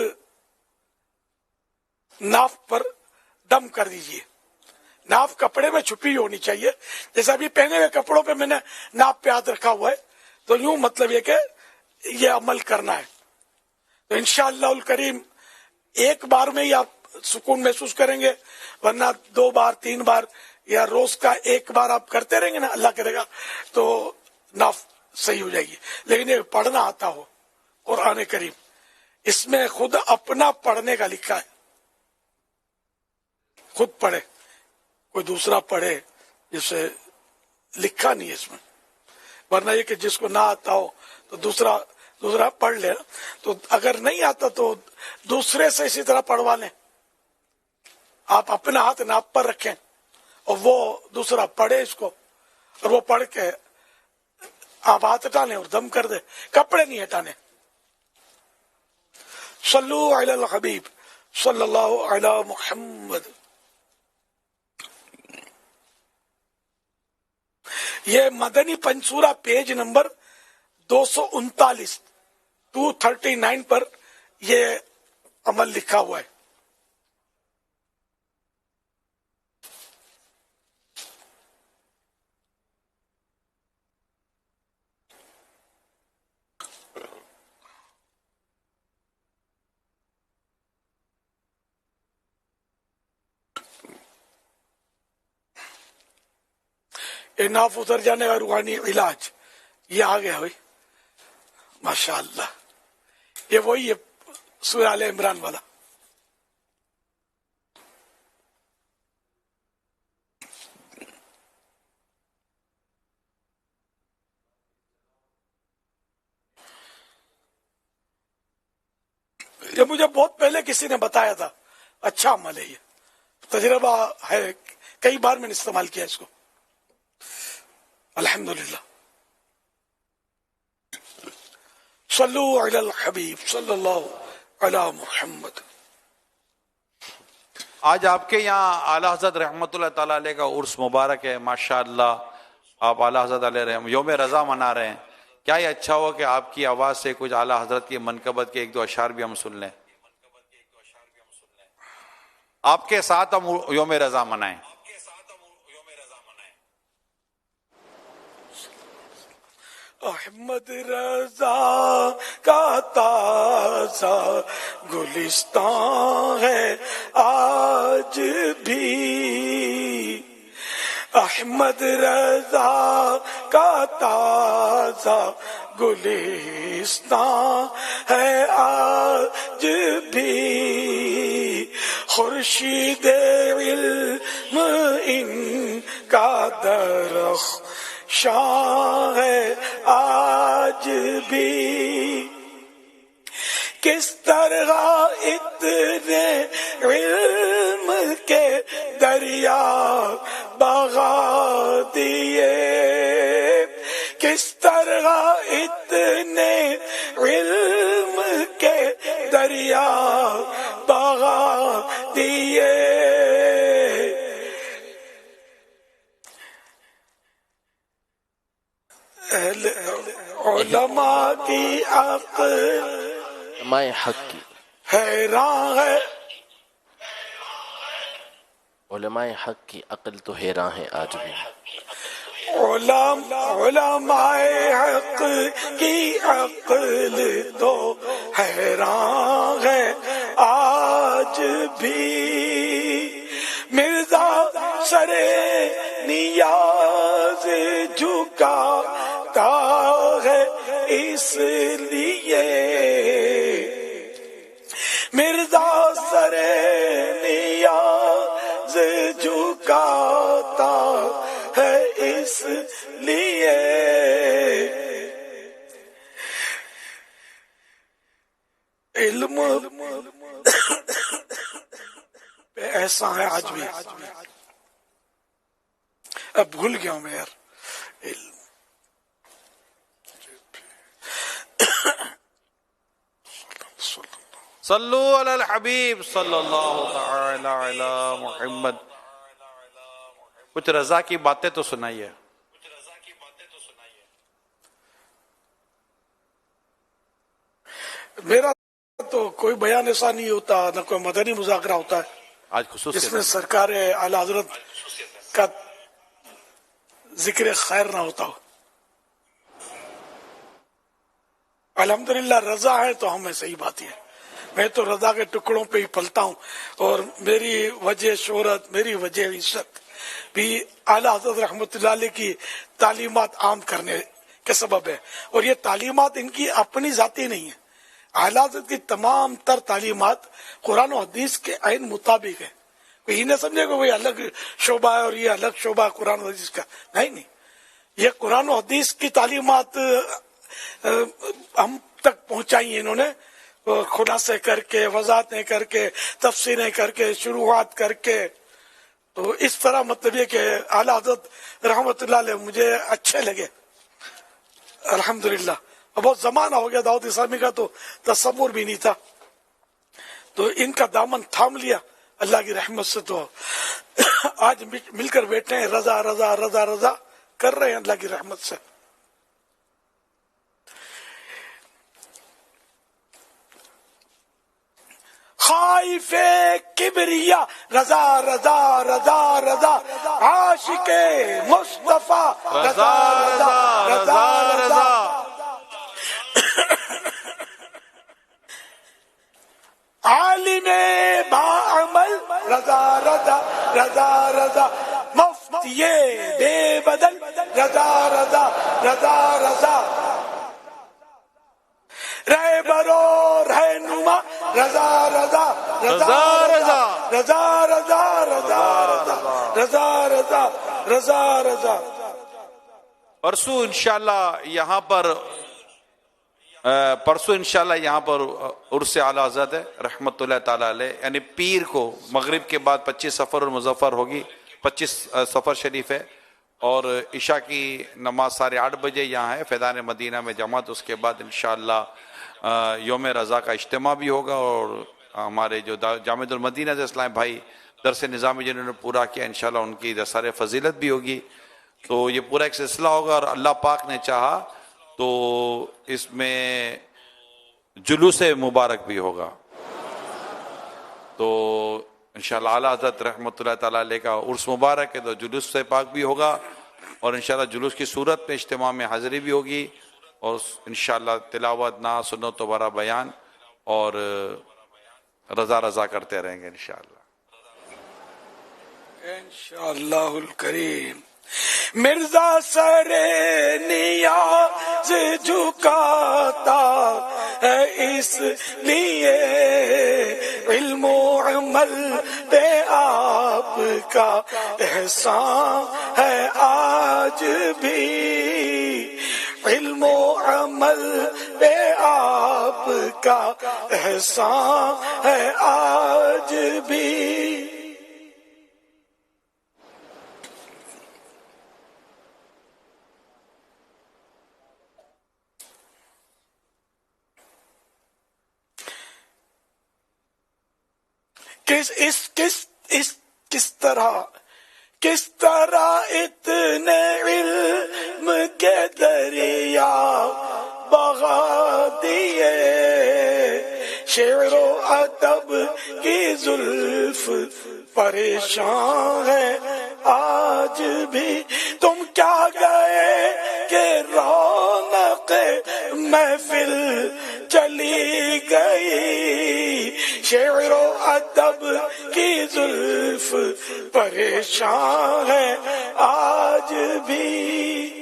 ناف پر دم کر دیجئے. ناف کپڑے میں چھپی ہونی چاہیے، جیسے ابھی پہنے ہوئے کپڑوں پہ میں نے ناف پہ ہاتھ رکھا ہوا ہے، تو یوں مطلب یہ کہ یہ عمل کرنا ہے. تو انشاءاللہ الکریم ایک بار میں ہی آپ سکون محسوس کریں گے، ورنہ 2 بار 3 بار یا روز کا 1 بار آپ کرتے رہیں گے نا، اللہ کرے گا تو ناف صحیح ہو جائے گی. لیکن یہ پڑھنا آتا ہو قرآن کریم، اس میں خود اپنا پڑھنے کا لکھا ہے، خود پڑھے، کوئی دوسرا پڑھے، جسے لکھا نہیں ہے اس میں. ورنہ یہ کہ جس کو نہ آتا ہو تو دوسرا پڑھ لے. تو اگر نہیں آتا تو دوسرے سے اسی طرح پڑھوا لیں. آپ اپنا ہاتھ ناپ پر رکھیں اور وہ دوسرا پڑھے اس کو، اور وہ پڑھ کے آپ ہاتھ ہٹانے اور دم کر دیں، کپڑے نہیں ہٹانے. صلو علی الحبیب صلی اللہ علی محمد. یہ مدنی پنسورہ پیج نمبر 239 239 پر یہ عمل لکھا ہوا ہے. یہ ناف اتر جانے کا روحانی علاج یہ آ گیا بھائی ماشاء اللہ. یہ وہی ہے سورہ آل عمران والا. یہ مجھے بہت پہلے کسی نے بتایا تھا. اچھا عمل ہے, یہ تجربہ ہے, کئی بار میں نے استعمال کیا اس کو الحمدللہ. صلو علی الحبیب صلی اللہ علی محمد. آج آپ کے یہاں اعلیٰ حضرت رحمۃ اللہ تعالیٰ علیہ کا عرس مبارک ہے ماشاءاللہ. آپ اعلیٰ حضرت علیہ یوم رضا منا رہے ہیں. کیا یہ اچھا ہوا کہ آپ کی آواز سے کچھ اعلیٰ حضرت کی منقبت کے ایک دو اشعار بھی ہم سن لیں, آپ کے ساتھ ہم یوم رضا منائیں. احمد رضا کا تازہ گلستان ہے آج بھی, احمد رضا کا تازہ گلستان ہے آج بھی, خورشید علم ان کا درخت شاہ ہے آج بھی. کس طرح اتنے علم کے دریا بغا دیے, کس طرح اتنے علم کے دریا بغا دیے. علماء کی عقل علماء حق کی حیران ہے, علماء حق کی عقل تو حیران ہے آج بھی. علماء حق کی عقل تو حیران ہے آج بھی. مرزا سرے نیاز جھکاتا ہے اس لیے, مرزا سرے نیاز جھکاتا ہے اس لیے. علم پہ ایسا ہے آج بھی. اب بھول گیا ہوں میں یار. صلو علی الحبیب صلی اللہ تعالی علی محمد. کچھ رضا کی باتیں تو سنائیے. میرا تو کوئی بیان ایسا نہیں ہوتا, نہ کوئی مدنی مذاکرہ ہوتا ہے آج خصوصیت جس میں سرکار اعلی حضرت کا ذکر خیر نہ ہوتا ہو. الحمدللہ رضا ہے تو ہمیں صحیح بات ہے. میں تو رضا کے ٹکڑوں پہ ہی پلتا ہوں, اور میری وجہ شہرت, میری وجہ عزت بھی اعلی حضرت رحمۃ اللہ علیہ کی تعلیمات عام کرنے کے سبب ہے. اور یہ تعلیمات ان کی اپنی ذاتی نہیں ہے. اعلی حضرت کی تمام تر تعلیمات قرآن و حدیث کے عین مطابق ہے. کوئی نہ سمجھے کہ وہ الگ شعبہ ہے اور یہ الگ شعبہ ہے قرآن و حدیث کا. نہیں, یہ قرآن و حدیث کی تعلیمات ہم تک پہنچائی ہیں انہوں نے, خلاصے کر کے, وضاحتیں کر کے, تفسیریں کر کے, شروعات کر کے. تو اس طرح مطلب یہ کہ اعلی حضرت رحمۃ اللہ علیہ مجھے اچھے لگے الحمدللہ. بہت زمانہ ہو گیا دعوت اسلامی کا تو تصور بھی نہیں تھا, تو ان کا دامن تھام لیا اللہ کی رحمت سے. تو آج مل کر بیٹھے ہیں رضا رضا رضا رضا, کر رہے ہیں اللہ کی رحمت سے. خائف کبریا رضا رضا رضا رضا عاشق مصطفیٰ رضا رضا رضا رضا عالم باعمل رضا رضا رضا رضا مفتی بے بدل رضا رضا رضا رضا رہبر و رہنما رضا رضا رضا رضا رضا رضا رضا رضا رضا رضا رضا. پرسوں انشاءاللہ یہاں پر عرس اعلی حضرت ہے رحمت اللہ تعالیٰ علیہ، یعنی پیر کو مغرب کے بعد 25 صفر اور مظفر ہوگی، 25 صفر شریف ہے، اور عشاء کی نماز 8:30 بجے یہاں ہے فیضان مدینہ میں جماعت. اس کے بعد انشاءاللہ یوم رضا کا اجتماع بھی ہوگا، اور ہمارے جو جامع المدینہ سے اسلام بھائی درس نظامی جنہوں نے پورا کیا انشاءاللہ ان کی دستار فضیلت بھی ہوگی. تو یہ پورا ایک سلسلہ ہوگا، اور اللہ پاک نے چاہا تو اس میں جلوس مبارک بھی ہوگا. تو انشاءاللہ اعلیٰ حضرت رحمت اللہ تعالیٰ علیہ کا عرس مبارک ہے، تو جلوس سے پاک بھی ہوگا، اور انشاءاللہ جلوس کی صورت میں اجتماع میں حاضری بھی ہوگی، اور انشاءاللہ تلاوت نعت سنت و برا بیان اور رضا رضا کرتے رہیں گے انشاءاللہ. انشاءاللہ الکریم. مرزا سر نیاز جھکاتا ہے اس لیے علم و عمل پہ آپ کا احسان ہے آج بھی، علم و عمل پہ آپ کا احسان ہے آج بھی. کس طرح اتنے علم کے دریا بغا دیے، شعر و ادب کی زلف پریشان ہے آج بھی. تم کیا گئے کہ رونق محفل چلی گئی، شعر و ادب کی زلف پریشان ہے آج بھی.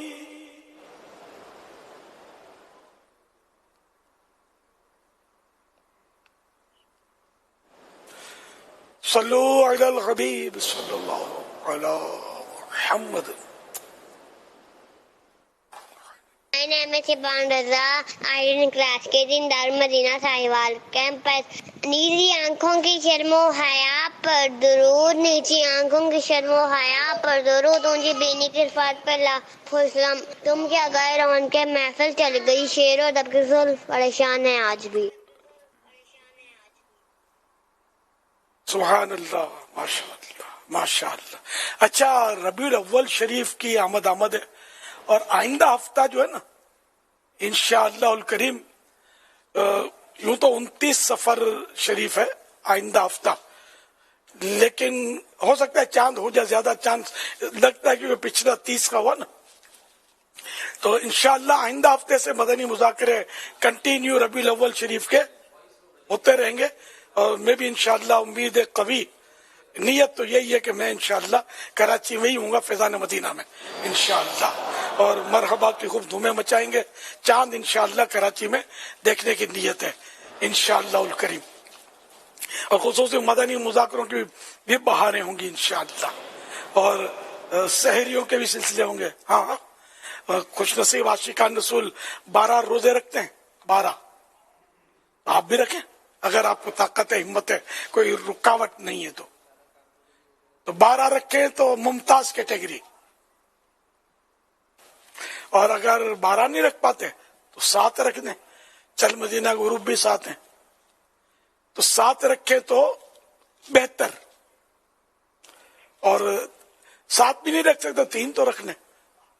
صلو علی الحبیب صلی اللہ علی محمد. My name is Iban Raza. I read in class KG in Darul Madina Sahiwal campus. نیزی آنکھوں کی شرم و حیا پر درود، نیچی آنکھوں کی شرم و حیا پر درود، اونچی بینی کی صفات پر لاکھ سلام. تم کیا گئے رون کے محفل چل گئی، شعر و ادب کی زلف پریشان ہے آج بھی. سبحان اللہ، ماشاء اللہ ماشاء اللہ. اچھا، ربیع الاول شریف کی آمد ہے، اور آئندہ ہفتہ جو ہے نا انشاءاللہ الکریم یوں تو 29 صفر شریف ہے آئندہ ہفتہ، لیکن ہو سکتا ہے چاند ہو جائے، زیادہ چانس لگتا ہے کیونکہ پچھلا 30 کا ہوا نا. تو انشاءاللہ آئندہ ہفتے سے مدنی مذاکرے کنٹینیو ربیع الاول شریف کے ہوتے رہیں گے، اور میں بھی انشاءاللہ امید قوی، نیت تو یہی ہے کہ میں انشاءاللہ کراچی میں ہی ہوں گا فیضان مدینہ میں انشاءاللہ، اور مرحبا کی خوب دھومیں مچائیں گے. چاند انشاءاللہ کراچی میں دیکھنے کی نیت ہے انشاءاللہ الکریم، اور خصوصی مدنی مذاکروں کی بھی بہاریں ہوں گی انشاءاللہ، اور سحریوں کے بھی سلسلے ہوں گے. ہاں، خوش نصیب عاشقان رسول 12 روزے رکھتے ہیں، 12 آپ بھی رکھیں اگر آپ کو طاقت ہے، ہمت ہے، کوئی رکاوٹ نہیں ہے تو 12 رکھیں تو ممتاز کیٹیگری، اور اگر 12 نہیں رکھ پاتے تو 7 رکھ دیں. چل مدینہ گروپ بھی 7 ہیں تو 7 رکھے تو بہتر، اور 7 بھی نہیں رکھ سکتے 3 تو رکھ لیں.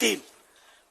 3,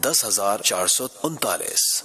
10,439,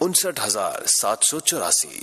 59,784,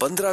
15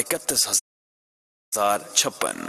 31,056,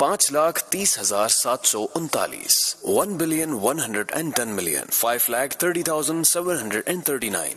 5,30,739, 1,110,000,000, 5,30,739।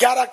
11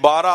12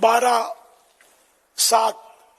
12, 7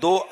2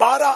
12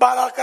12